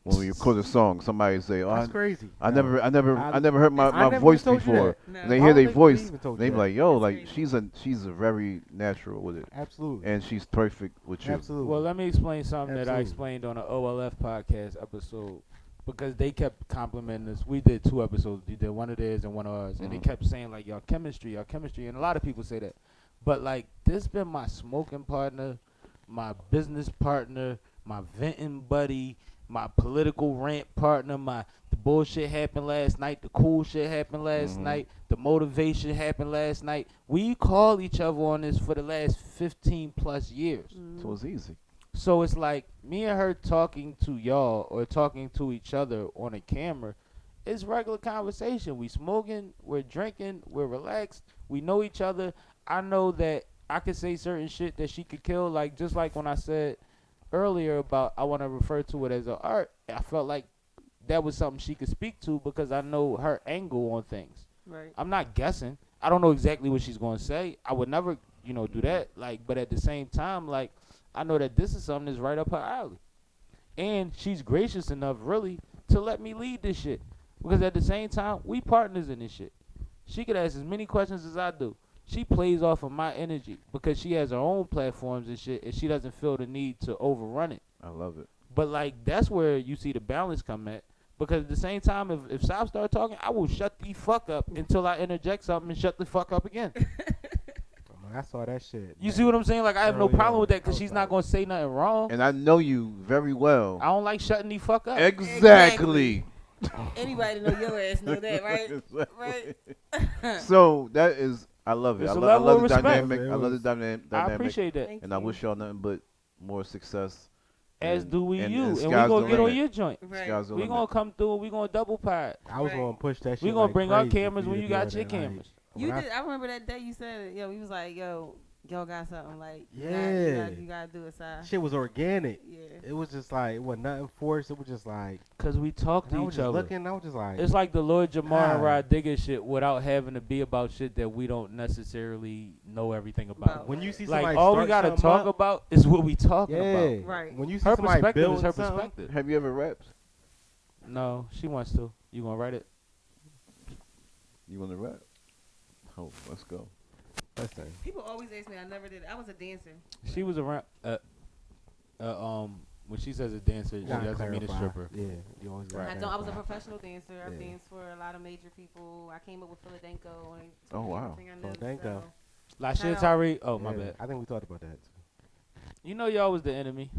when we record a song, somebody say, "Oh, That's crazy. I No. never heard I my never voice told you before." that. No. And they I hear don't their think we voice, even told they you be that. like, "Yo, That's like crazy. she's a very natural with it, Absolutely. and she's perfect with you." Absolutely. Well, let me explain something that I Absolutely. explained on an OLF podcast episode because they kept complimenting us. We did 2 episodes. We did one of theirs and one of ours, and they kept saying like y'all chemistry, and a lot of people say that. But like this been my smoking partner, my business partner, my venting buddy, my political rant partner, the bullshit happened last night, the cool shit happened last night, the motivation happened last night. We call each other on this for the last 15 plus years. So it's easy. So it's like me and her talking to y'all or talking to each other on a camera. It's regular conversation. We smoking, we're drinking, we're relaxed. We know each other. I know that I could say certain shit that she could kill. Like just like when I said earlier about I want to refer to it as an art. I felt like that was something she could speak to because I know her angle on things. Right. I'm not guessing. I don't know exactly what she's going to say. I would never, do that. Like, but at the same time, like, I know that this is something that's right up her alley. And she's gracious enough, really, to let me lead this shit. Because at the same time, we partners in this shit. She could ask as many questions as I do. She plays off of my energy because she has her own platforms and shit, and she doesn't feel the need to overrun it. I love it. But, like, that's where you see the balance come at. Because at the same time, if Sop start talking, I will shut the fuck up until I interject something and shut the fuck up again. I saw that shit. You see what I'm saying? Like, I have no Early problem on, with that I because was she's like- not going to say nothing wrong. And I know you very well. I don't like shutting the fuck up. Exactly. Anybody that know your ass know that, right? Right. So that is, I love it. It's I a love level the of respect. dynamic. It I love the was- dynamic. I appreciate that. Thank And I you. wish y'all nothing but more success. As And- do we and- you. and And we sky's going the to get on limit. your joint. Right. Sky's the We limit. going to come through and we going to double pod. I was Right. gonna push that shit. We going to like bring our crazy cameras for when to you do got that, your like, cameras. You when I- did. I remember that day you said, yo, he was like, yo, y'all got something like, Yeah. you gotta do it, side. Shit was organic. Yeah. It was just like, it wasn't nothing forced. It was just like, Because we talk and I to was each just other. looking. I was just like, It's like the Lord Jamar and God. Rod Digger shit without having to be about shit that we don't necessarily know everything about. when you see Like, somebody all we start got to something talk up, about is what we talking yeah, about. Right. When you see Her somebody perspective build is her something, perspective. Have you ever rapped? No, she wants to. You going to write it? You want to rap? Oh, let's go. listen, People always ask me. I never did. I was a dancer. She was around. when she says a dancer, she Gotta doesn't mean a clarify. stripper. Yeah, you always gotta Right. I was a clarify. professional dancer. I've Yeah. danced for a lot of major people. I came up with Philadelphia. And Oh, wow. everything I knew, Philadelphia. Lashia Shout out. Tyree. Oh, my Yeah, bad. I think we talked about that. You know y'all was the enemy.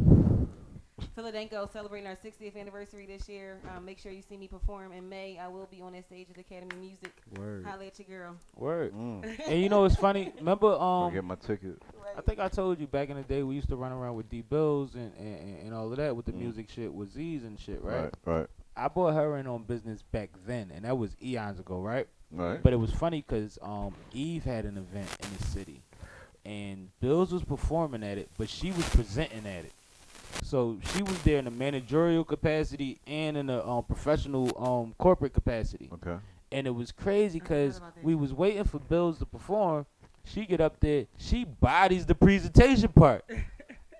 Philadelphia celebrating our 60th anniversary this year. Make sure you see me perform in May. I will be on that stage at Academy Music. Word. Holla at your girl. Word. Mm. And you know what's funny? Remember, Go get my ticket. I think I told you back in the day we used to run around with D Bills and all of that with the Mm. music shit with Z's and shit, right? Right. I brought her in on business back then, and that was eons ago, right? Right. But it was funny because Eve had an event in the city, and Bills was performing at it, but she was presenting at it. So she was there in a managerial capacity and in a professional corporate capacity. Okay. And it was crazy I because forgot about that. we was waiting for Bills to perform. She get up there, she bodies the presentation part.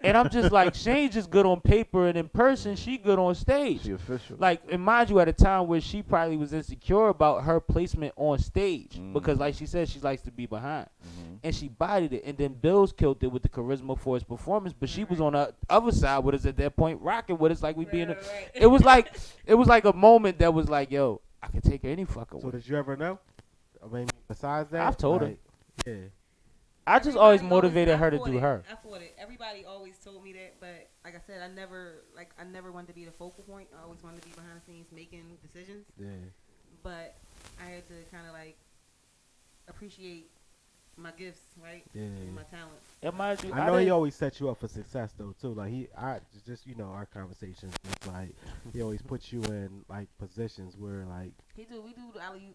And I'm just like, she ain't just good on paper and in person, she good on stage. She official. Like, and mind you, at a time where she probably was insecure about her placement on stage. Mm. Because like she said, she likes to be behind. Mhm. And she bodied it. And then Bills killed it with the charisma for his performance. But she was on the other side with us at that point, rocking with us like we being. It was like a moment that was like, yo, I can take her any fucking So way. did you ever know? I mean, besides that, I've told her. like, Yeah. I just always Everybody motivated I her to fought do it. her. I fought it. Everybody always told me that, but like I said, I never wanted to be the focal point. I always wanted to be behind the scenes making decisions. Yeah. But I had to kind of like appreciate my gifts, right? Yeah. And my talents. And mind you, I know he didn't- always set you up for success though too. Like just our conversations. It's like he always puts you in like positions where like We do the alley.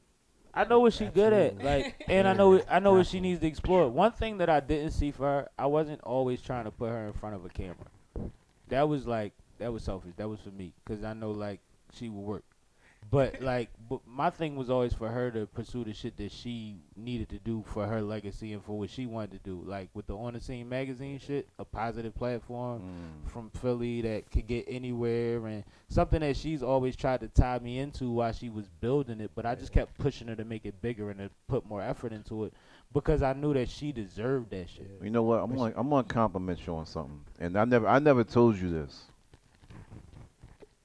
I know what she good at, Absolutely. like, and I know what she Absolutely. needs to explore. One thing that I didn't see for her, I wasn't always trying to put her in front of a camera. That was selfish. That was for me, cause I know like she would work. But but my thing was always for her to pursue the shit that she needed to do for her legacy and for what she wanted to do. Like with the On the Scene magazine shit, a positive platform from Philly that could get anywhere, and something that she's always tried to tie me into while she was building it. But I just kept pushing her to make it bigger and to put more effort into it because I knew that she deserved that shit. You know what? I'm gonna compliment you on something, and I never told you this.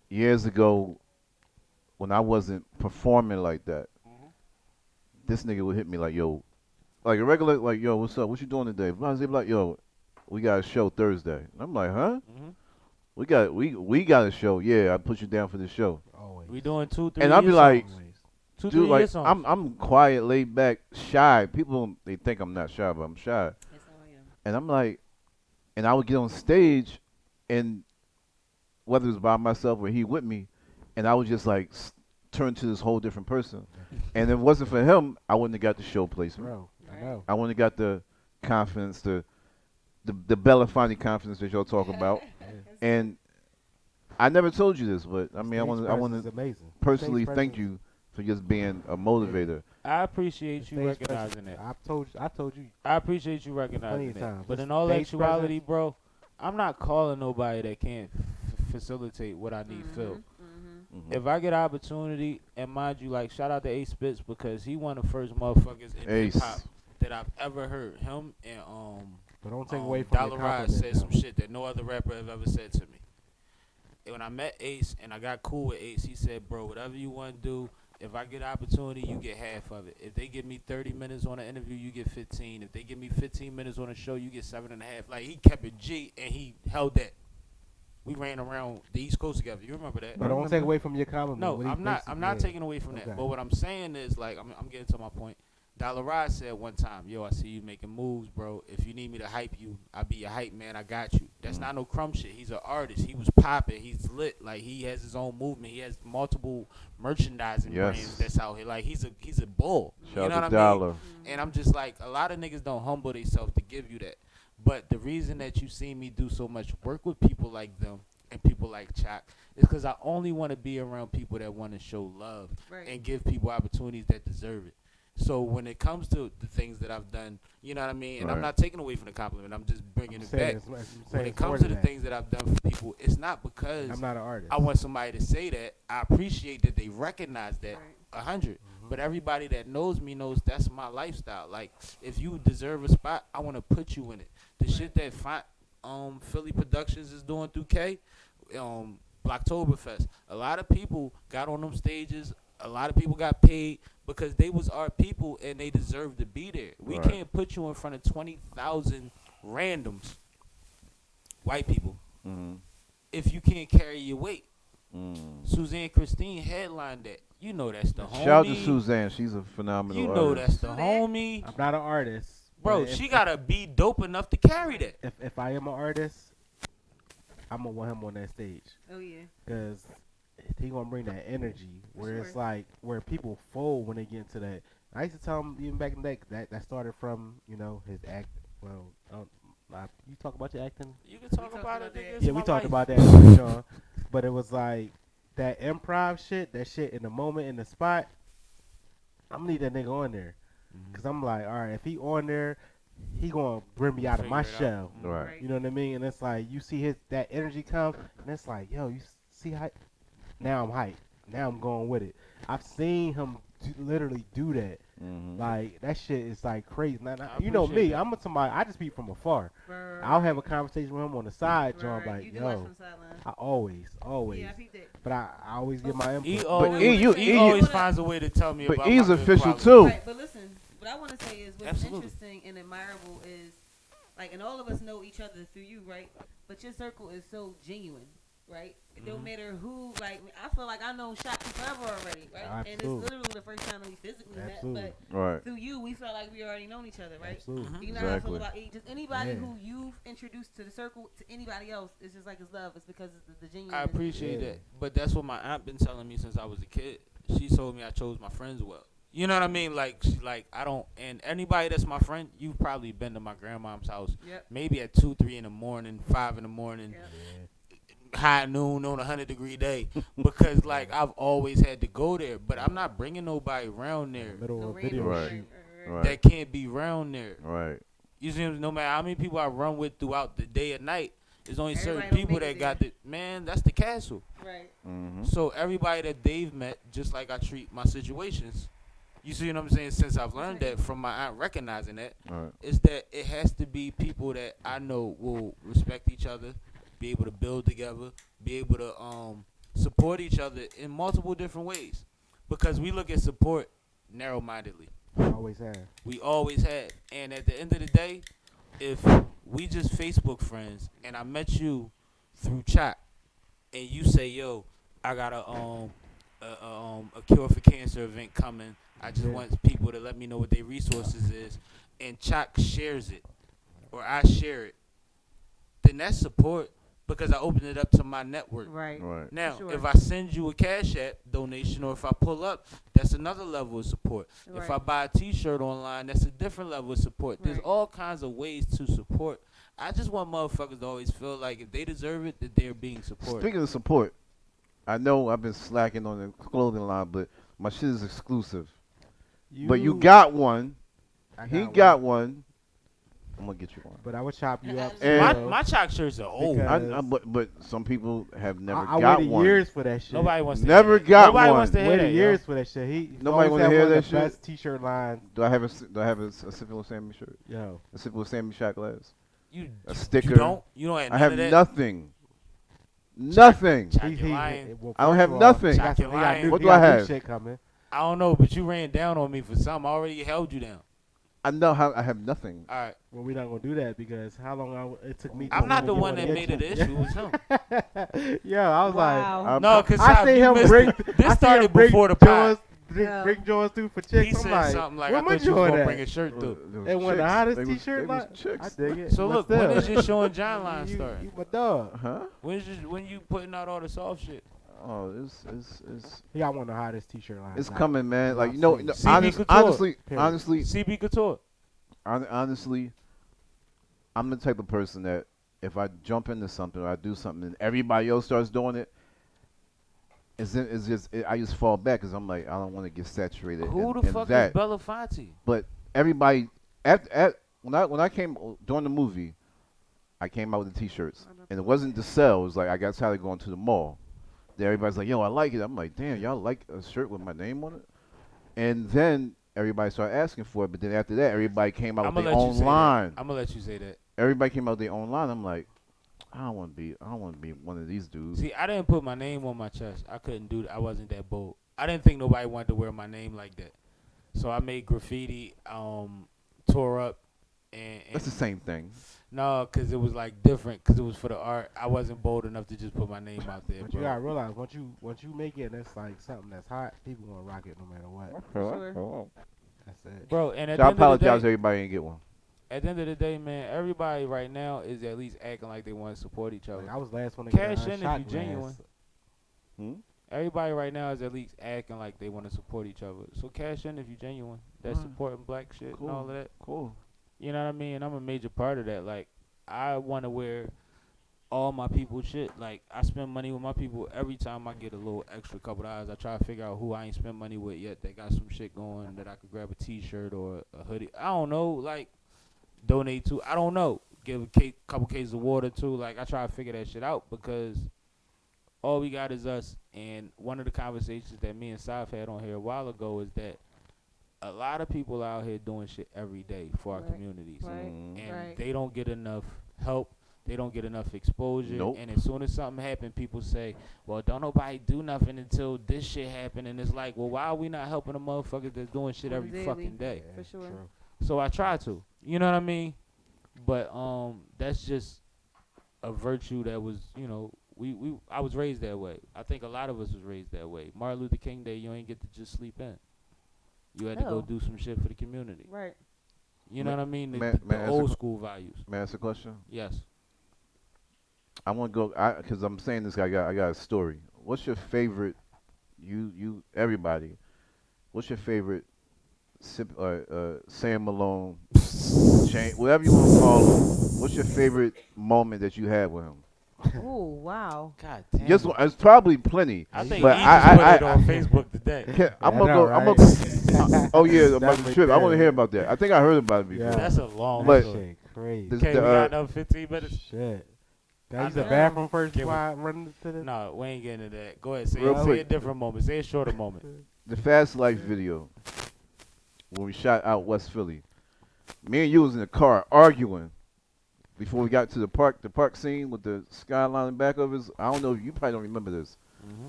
Years ago, when I wasn't performing like that, this nigga would hit me like, yo, like a regular, like, yo, what's up? What you doing today? I'd be like, yo, we got a show Thursday. And I'm like, huh? We got a show. Yeah, I put you down for the show. always. We doing 2-3 And I'll be year like, songs. Always. 2-3 dude, year like, songs. I'm quiet, laid back, shy. People, they think I'm not shy, but I'm shy. That's how I am. And I'm like, and I would get on stage, and whether it was by myself or he with me, and I would just like turn to this whole different person. And if it wasn't for him, I wouldn't have got the show placement. Bro, I know. I wouldn't have got the confidence, the Belafonte confidence that y'all talk about. And I never told you this, but I mean, I Stage want presence to is amazing. personally Stage thank presence- you for just being a motivator. I appreciate you stage recognizing presence- that. I told you. I appreciate you Plenty recognizing of that. times. But Just in all stage actuality, presence. bro, I'm not calling nobody that can't facilitate what I need filled. Mhm. If I get opportunity, and mind you, like, shout out to Ace Spitz because he one of the first motherfuckers in Ace. hip hop that I've ever heard. Him and But don't take away from Dollar your Rod compliment. said some though. shit that no other rapper have ever said to me. And when I met Ace and I got cool with Ace, he said, bro, whatever you want to do, if I get opportunity, you get half of it. If they give me 30 minutes on an interview, you get 15. If they give me 15 minutes on a show, you get 7.5. Like, he kept it G, and he held that. We ran around the East Coast together. You remember that? But don't take away from your compliment. No, What he I'm not. basically- I'm not yeah. taking away from that. Okay. But what I'm saying is, like, I'm getting to my point. Dollar Rod said one time, "Yo, I see you making moves, bro. If you need me to hype you, I'll be your hype man. I got you." That's not no crumb shit. He's an artist. He was popping. He's lit. Like, he has his own movement. He has multiple merchandising Yes. brands that's out here. Like, he's a bull. Shout You know out what to I mean? Dollar. And I'm just like, a lot of niggas don't humble themselves to give you that. But the reason that you see me do so much work with people like them and people like Choc is because I only want to be around people that want to show love Right. and give people opportunities that deserve it. So when it comes to the things that I've done, you know what I mean? And I'm Right. not taking away from the compliment. I'm just bringing it back. When it comes to the things that I've done for people, it's not because I'm not an artist. I want somebody to say that. I appreciate that they recognize that Right. 100. But everybody that knows me knows that's my lifestyle. Like, if you deserve a spot, I want to put you in it. The shit that Philly Productions is doing through K, Blocktoberfest. A lot of people got on them stages. A lot of people got paid because they was our people and they deserve to be there. We Right. can't put you in front of 20,000 randoms, white people, Mm-hmm. if you can't carry your weight. Mm. Suzanne Christine headlined that. You know that's the homie. Shout out to Suzanne. She's a phenomenal You know artist. that's the homie. I'm not an artist, Bro, but she gotta be dope enough to carry that. if I am an artist, I'm gonna want him on that stage. Oh yeah. Because he gonna bring that energy where it's Sure. like where people fold when they get into that. I used to tell him even back in the day that started from his act. Well, you talk about your acting. You can talk about it, nigga. It's Yeah, we my talked life. about that, Sean. But it was like that improv shit, that shit in the moment, in the spot. I'm gonna need that nigga on there. Because I'm like, all right, if he on there, he gonna bring me out of my Figure it out. shell. Right. You know what I mean? And it's like, you see that energy come, and it's like, yo, you see how, now I'm hyped. Now I'm going with it. I've seen him literally do that. Mm-hmm. Like, that shit is like crazy. Now, I you know appreciate me, that. I'm somebody, I just be from afar. Right. I'll have a conversation with him on the side, John, Right. like, You do watch yo, from the sideline. I always. Yeah, I peeped it. But I always get my input. He always, E, always you- finds a way to tell me But about E's my good official quality. too. Right, but listen, what I want to say is what's Absolutely. interesting and admirable is, like, and all of us know each other through you, right? But your circle is so genuine, right? It don't matter who, like, I feel like I know Shotty forever already, right? And it's Absolutely. literally the first time that we physically Absolutely. met, but Right. through you, we felt like we already known each other, right? Absolutely. You know how I feel Exactly. about just anybody Yeah. who you've introduced to the circle to anybody else. It's just like it's love. It's because it's the genuine. I appreciate Yeah. that, but that's what my aunt been telling me since I was a kid. She told me I chose my friends well. You know what I mean? Like, she's like, I don't. And anybody that's my friend, you've probably been to my grandmom's house, Yep. maybe at 2, 3 in the morning, 5 in the morning, Yep. high noon on a 100-degree day, because like I've always had to go there. But I'm not bringing nobody around there Middle No of a video Right. shoot. Right. that can't be around there. Right. You see, no matter how many people I run with throughout the day and night, there's only certain Everybody don't people make it that got the man. That's the castle. Right. Mm-hmm. So everybody that they've met, just like I treat my situations, you see what I'm saying? Since I've learned that from my aunt recognizing that, Right. is that it has to be people that I know will respect each other, be able to build together, be able to support each other in multiple different ways. Because we look at support narrow-mindedly. Always have. We always had. And at the end of the day, if we just Facebook friends and I met you through chat and you say, yo, I got a cure for cancer event coming. I just Yeah. want people to let me know what their resources is, and Choc shares it, or I share it, then that's support because I opened it up to my network. Right. Right. Now, Sure. if I send you a Cash App donation, or if I pull up, that's another level of support. If I Right. buy a T-shirt online, that's a different level of support. There's Right. all kinds of ways to support. I just want motherfuckers to always feel like if they deserve it, that they're being supported. Speaking of support, I know I've been slacking on the clothing line, but my shit is exclusive. But you got one. I He got one. I'm gonna get you one. But I would chop you up. And- my still, my Choc shirts are old. Because- But some people have never I got waited one. years for that shit. Nobody wants to Never hear that. got Nobody one. wants to hear Waited that, years yo. for that shit. He Nobody always wanna had hear one of that the shit? best t-shirt lines. Do I have a Sippin with Sammie shirt? Yo, A Sippin with Sammie shot glass? You, A sticker? You don't have none I have of that? nothing. Nothing. Choc, you're lying. well, I don't first have of all, nothing. he got Choc, some- you're he got lying. new- What he do I got new have? shit coming. I don't know, but you ran down on me for something. I already held you down. I know how I have nothing. All right. Well, we're not gonna do that because how long it took me. I'm to not even the get one that of made it the an issue. It was him. Yeah, I was Wow. like, No, because I see him bring. this started before the pod. Yeah. Bring Jones through for He chicks. I'm said like, something like, where I my thought you was joint going to at? bring a shirt through. And one of the hottest They was t-shirt line. I chicks. dig it. So but look, still, when is your Sean John line you, start? you my dog. Huh? When you putting out all the soft shit? Oh, He got one of the hottest t-shirt lines. it's out. coming, man. Like CB Couture. honestly, Period. CB Couture. honestly, I'm the type of person that if I jump into something or I do something and everybody else starts doing it, I just fall back because I'm like I don't want to get saturated. Who in, the in fuck that. is Belafonte? But everybody when I came during the movie, I came out with the t-shirts and it wasn't to sell. It was like I got tired of going to the mall. Then everybody's like, "Yo, I like it." I'm like, "Damn, y'all like a shirt with my name on it?" And then everybody started asking for it. But then after that, everybody came out I'm with gonna their let you own say line. that. I'm gonna let you say that. Everybody came out with their own line. I'm like, I don't want to be one of these dudes. See, I didn't put my name on my chest. I couldn't do that. I wasn't that bold. I didn't think nobody wanted to wear my name like that. So I made graffiti, tore up, and That's the same thing. no, because it was like different. Because it was for the art. I wasn't bold enough to just put my name out there. But bro. you gotta realize once you make it, and it's like something that's hot. People gonna rock it no matter what. Sure. That's it. Bro, and at So I the end of the apologize if day, everybody didn't get one. at the end of the day, man, everybody right now is at least acting like they want to support each other. Like, I was last one to get Cash a in if shot you glass. genuine. Hmm? Everybody right now is at least acting like they want to support each other. So cash in if you genuine. That's Alright. supporting black shit Cool. and all of that. Cool. You know what I mean? And I'm a major part of that. Like, I want to wear all my people's shit. Like, I spend money with my people every time I get a little extra couple dollars. I try to figure out who I ain't spent money with yet that got some shit going that I could grab a t-shirt or a hoodie. I don't know. Like, donate to. I don't know. Give a couple cases of water to. Like, I try to figure that shit out because all we got is us. And one of the conversations that me and Saf had on here a while ago is that a lot of people out here doing shit every day for our Right. communities. Right. And Right. they don't get enough help. They don't get enough exposure. Nope. And as soon as something happens, people say, well, don't nobody do nothing until this shit happen. And it's like, well, why are we not helping the motherfuckers that's doing shit every Daily. fucking day? For sure. True. So I try to. You know what I mean? But that's just a virtue that was, you know, I was raised that way. I think a lot of us was raised that way. Martin Luther King Day, you ain't get to just sleep in. You had to go No. do some shit for the community. Right. You know Ma- what I mean? The, ma- the ma- old school values. May I ask a question? Yes. I want to go because I'm saying this. I got a story. What's your favorite? You everybody. What's your favorite? Sam Malone, whatever you want to call him. What's your favorite moment that you had with him? Oh wow. God damn. Just one, it's probably plenty. I think but he just put it on I- Facebook today. I'm I gonna know, go. I'm right? gonna. Oh yeah, about the Definitely trip. I want to did. hear about that. I think I heard about it before. Yeah. That's a long But- story. Shit, crazy. This- Okay, the, we got another 15 minutes. Shit. I Can I use the know. bathroom first Give before I run to the... No, we ain't getting into that. Go ahead. Say, Real say a quick. different moment. Say a shorter moment. The Fast Life video when we shot out West Philly. Me and you was in the car arguing before we got to the park scene with the skyline in back of us. I don't know. You probably don't remember this.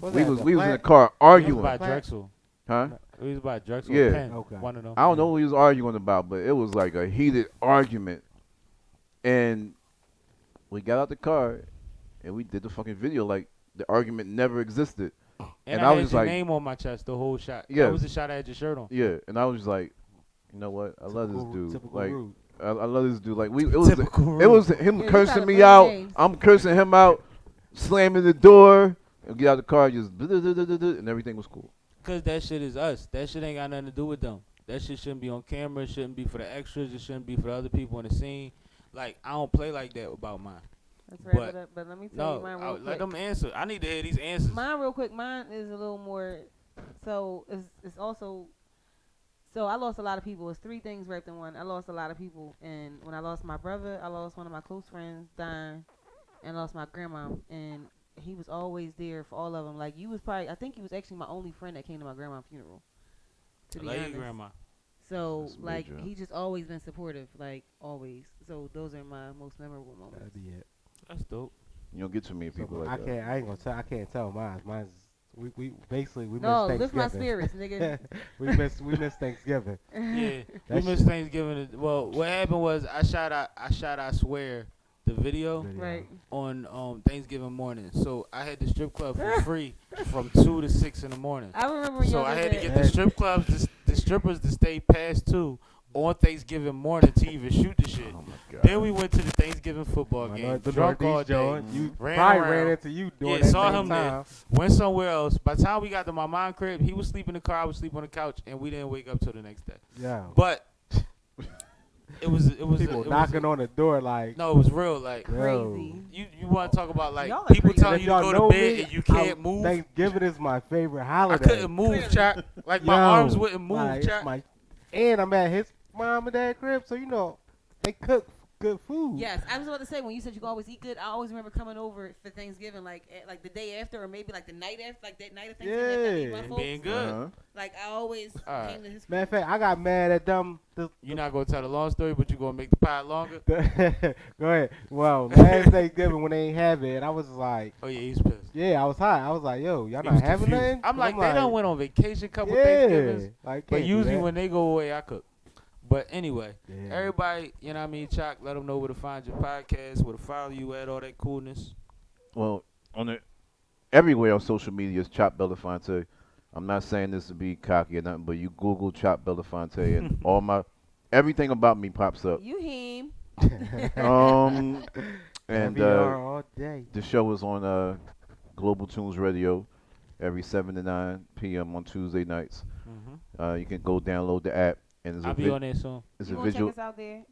What's We that, was the we was in the flat? car We was arguing, by Drexel. huh? We was by Drexel. Yeah. Penn, Okay. One of them. I don't know what we was arguing about, but it was like a heated argument. And we got out the car and we did the fucking video like the argument never existed. And I I was had just your like- name on my chest the whole shot. Yeah. That was the shot I had your shirt on. Yeah, and I was just like, you know what? I love this Typical- dude. typical Like, rude. I love this dude. Like, it was Typical it was him Yeah, you cursing gotta me play out. games. I'm cursing him out, slamming the door, and get out the car, just and everything was cool. Because that shit is us. That shit ain't got nothing to do with them. That shit shouldn't be on camera. It shouldn't be for the extras. It shouldn't be for the other people in the scene. Like, I don't play like that about mine. That's right. But- But let me tell you No, mine real quick. let them answer. I need to hear these answers. Mine real quick. Mine is a little more. So it's also. So I lost a lot of people. It's three things wrapped in one. I lost a lot of people, and when I lost my brother, I lost one of my close friends dying, and I lost my grandma, and he was always there for all of them. Like you was probably. I think he was actually my only friend that came to my grandma's funeral. To I be love honest. you, grandma. So That's like major. he just always been supportive, like always. So those are my most memorable moments. That'd be it. That's dope. You don't get too many people So, like that. I ain't gonna tell. I can't tell mine. Mine's we basically we No, miss lift my Thanksgiving. spirits, nigga. we miss Thanksgiving. Yeah, we That missed Thanksgiving. Well, what happened was I shot I swear the video Right. on Thanksgiving morning. So I had the strip club for free from 2 to 6 in the morning. I remember when So y'all I did had to that. get the strip clubs, the strippers to stay past 2 on Thanksgiving morning to even shoot the shit. Oh my god. Then we went to the Thanksgiving football My game, the drunk all Northeast day, joint, you ran probably around. ran into you doing Yeah, that saw same him there. time. went somewhere else. By the time we got to my mom's crib, he was sleeping in the car, I was sleeping on the couch, and we didn't wake up till the next day. Yeah. But it was People knocking on the door like, No, it was real. Like Crazy. you want to talk about like Y'all are people crazy. telling If you to y'all go know to bed me, and you can't move. Thanksgiving is my favorite I holiday. couldn't move, Chuck. Like my Yo, arms wouldn't move, like, Chuck. and I'm at his mom and dad crib, so you know they cook good food. Yes, I was about to say when you said you can always eat good. I always remember coming over for Thanksgiving, like the day after, or maybe like the night after, like that night of Thanksgiving. Yeah. After I eat my And folks. being good. Uh-huh. Like I always Alright. came to his. Matter of fact, I got mad at them. You're not gonna tell the long story, but you're gonna make the pie longer. Go ahead. Well, last Thanksgiving when they ain't have it, I was like, Oh yeah, he's pissed. yeah, I was hot. I was like, yo, y'all He not was having confused. nothing? I'm like, they done went on vacation couple yeah, Thanksgivings. like, But can't do usually that. when they go away, I cook. But anyway, Yeah. everybody, you know what I mean, Choc, let them know where to find your podcast, where to follow you at, all that coolness. Well, everywhere on social media is Chop Belafonte. I'm not saying this to be cocky or nothing, but you Google Chop Belafonte and everything about me pops up. You him. And NPR all day. the show is on Global Tunes Radio every 7 to 9 p.m. on Tuesday nights. Mm-hmm. You can go download the app and it's I'll be on there soon. it's You a wanna visual. check us out there?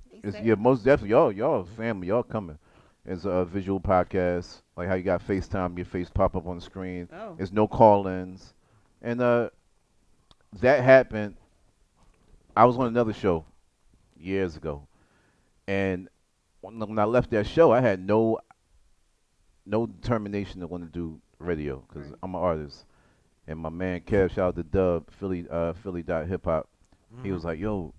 Yeah, most definitely. Y'all family, y'all coming. It's a visual podcast, like how you got FaceTime, your face pop up on the screen. Oh. There's no call-ins, and that happened. I was on another show years ago, and when I left that show, I had no determination to want to do radio because I'm an artist. And my man Kev, shout out to Dub, Philly.hiphop. He was like, "Yo,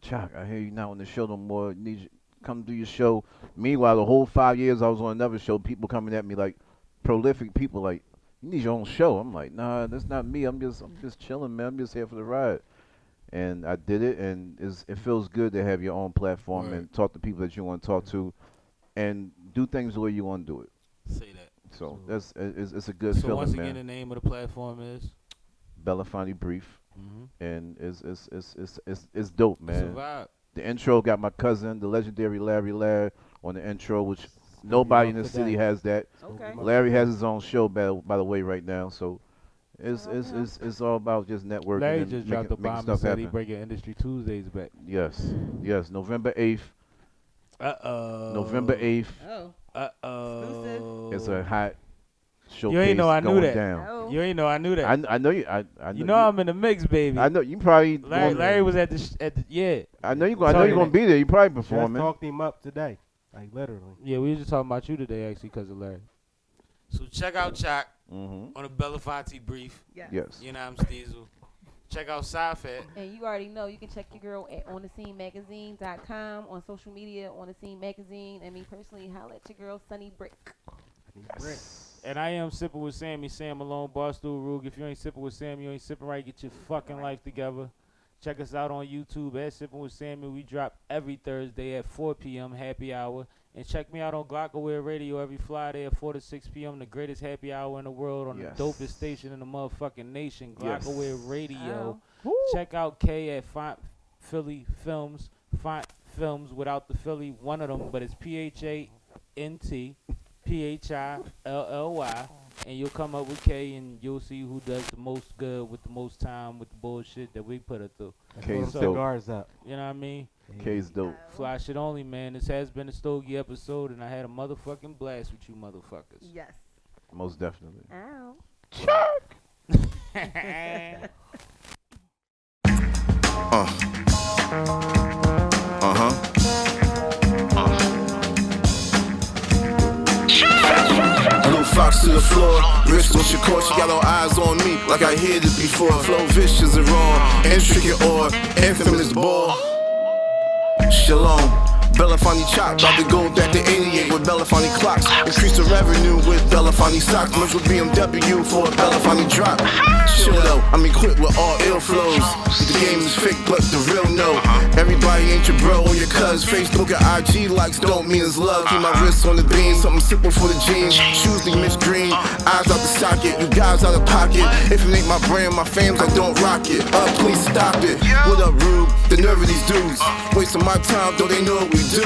Choc, I hear you not on the show no more. You need you come do your show." Meanwhile, the whole 5 years I was on another show, people coming at me like prolific people, like, "You need your own show." I'm like, "Nah, that's not me. I'm just chilling, man. I'm just here for the ride." And I did it, and it feels good to have your own platform and talk to people that you want to talk to, and do things the way you want to do it. Say that. So it's a good So feeling, once man. again, the name of the platform is Belafonte Brief, and it's dope, It's a man. vibe. The intro got my cousin, the legendary Larry Lair, on the intro, which nobody in the city has that. Okay. Larry has his own show, by the way, right now. So it's all about just networking Larry and just making, dropped the making bomb stuff and said he happen. bringing Industry Tuesdays back. Yes, November 8th. November 8th. Oh. Uh-oh. It's a hot showcase You ain't know I knew going that. down. Oh. You ain't know I knew that. I know you. I You know know I'm in the mix, baby. I know you probably. Larry was at the yeah. I know you're gonna be there. You probably Just performing. talked him up today. Like, literally. Yeah, we were just talking about you today, actually, because of Larry. So check out Choc Mm-hmm. on the Belafonte Brief. Yes. Yes. You know I'm Steezel. Check out Sci-Fat. And you already know you can check your girl at onthescenemagazine.com, on social media, On The Scene Magazine, and me personally, holla at your girl Sunny Brick. And I am Sippin' with Sammie, Sam Malone, Barstool Rug. If you ain't sippin' with Sammie, you ain't sippin' right. Get your fucking life together. Check us out on YouTube at Sippin' with Sammie. We drop every Thursday at 4 p.m. happy hour. And check me out on Glocawear Radio every Friday at 4 to 6 p.m. The greatest happy hour in the world on Yes. the dopest station in the motherfucking nation, Yes. Glocawear Radio. Oh. Check out K at Font Philly Films. Font Films without the Philly, one of them, but it's PHANT PHILLY, and you'll come up with K, and you'll see who does the most good with the most time with the bullshit that we put her through. K's So- dope. Cigars up. You know what I mean? K's dope. Fly shit only, man. This has been a Stogie episode, and I had a motherfucking blast with you motherfuckers. Yes. Most definitely. Ow. Blue fox to the floor, wrist on your court, she got all eyes on me, like I heard it before. Flow vicious and raw, intricate or infamous ball. Shalom. Belafonte chop, about to go back to 88 with Belafonte clocks. Increase the revenue with Belafonte socks. Merge with BMW for a Belafonte drop. Chill though, I'm equipped with all ill flows. The game is fake, but the real no. Everybody ain't your bro or your cuz. Facebook and IG likes don't mean it's love. Keep my wrists on the beam, something simple for the jeans. Shoes they mix green, eyes out the socket. You guys out of pocket. If it ain't my brand, my fams, I don't rock it. Please stop it. What up, Rube? The nerve of these dudes. Wasting my time, though they know what we do.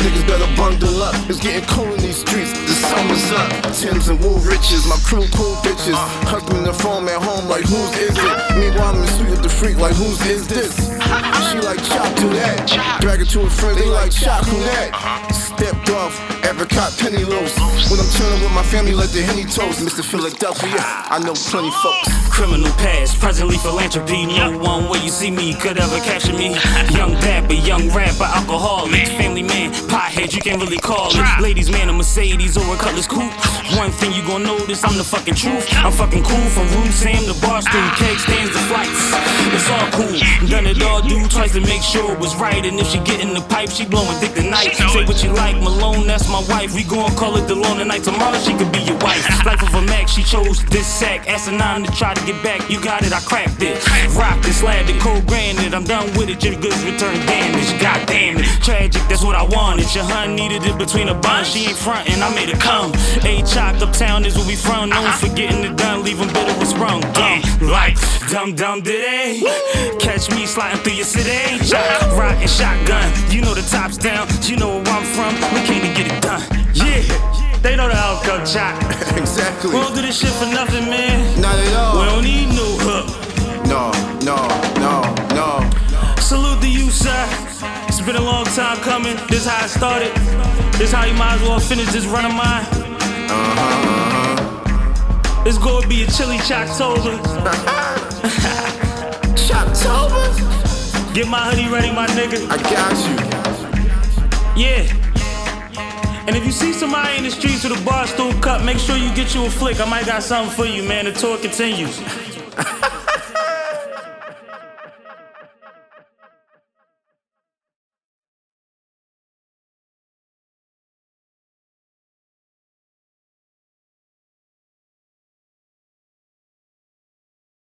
Niggas better bundle up. It's getting cold in these streets. The summer's Tims and Woo Riches, my crew cool bitches. Husband the phone at home like whose is it? Meanwhile I'm in suite with the freak like whose is this? She like Chop, do that. Drag her to her friends, they like Chop, who that? Stepped off, apricot penny loaves. When I'm chilling with my family, let the Henny toast. Mr. Philadelphia, I know plenty folks. Criminal past, presently philanthropy. No one way you see me could ever capture me. Young dapper, young rapper, alcoholic, family man, pothead, you can't really call it. Ladies man, a Mercedes or a Cutlass coupe. One thing you gon' notice, I'm the fucking truth. I'm fucking cool from Room Sam to Barstool. Keg stands the flights, it's all cool. Done it all, do twice to make sure it was right. And if she get in the pipe, she blowing dick tonight. Say what you like, Malone, that's my wife. We gon' call it the loan tonight. Tomorrow she could be your wife. Life of a Mac, she chose this sack. Asinine to try to get back, you got it, I cracked it. Rock this slab, the cold granted. I'm done with it, Jim Goods return damage. God damn it, tragic, that's what I wanted. Your hun needed it between a bun, she ain't frontin', I made her come. A Choc uptown is where we from. No one forgetting it done, leave 'em bitter with sprung. Dumb, like, dumb did they? Catch me sliding through your city. Rotten shotgun, you know the top's down. You know where I'm from, we came to get it done. Yeah, they know the outcome, Choc. Exactly. We don't do this shit for nothing, man. Not at all. We don't need no hook. No. Salute to you, sir. It's been a long time coming. This how it started. This how you might as well finish this run of mine. It's gonna be a chilly Choctober. Choctober? Get my hoodie ready, my nigga. I got you. Yeah. And if you see somebody in the streets with a Barstool cup, make sure you get you a flick. I might got something for you, man. The tour continues.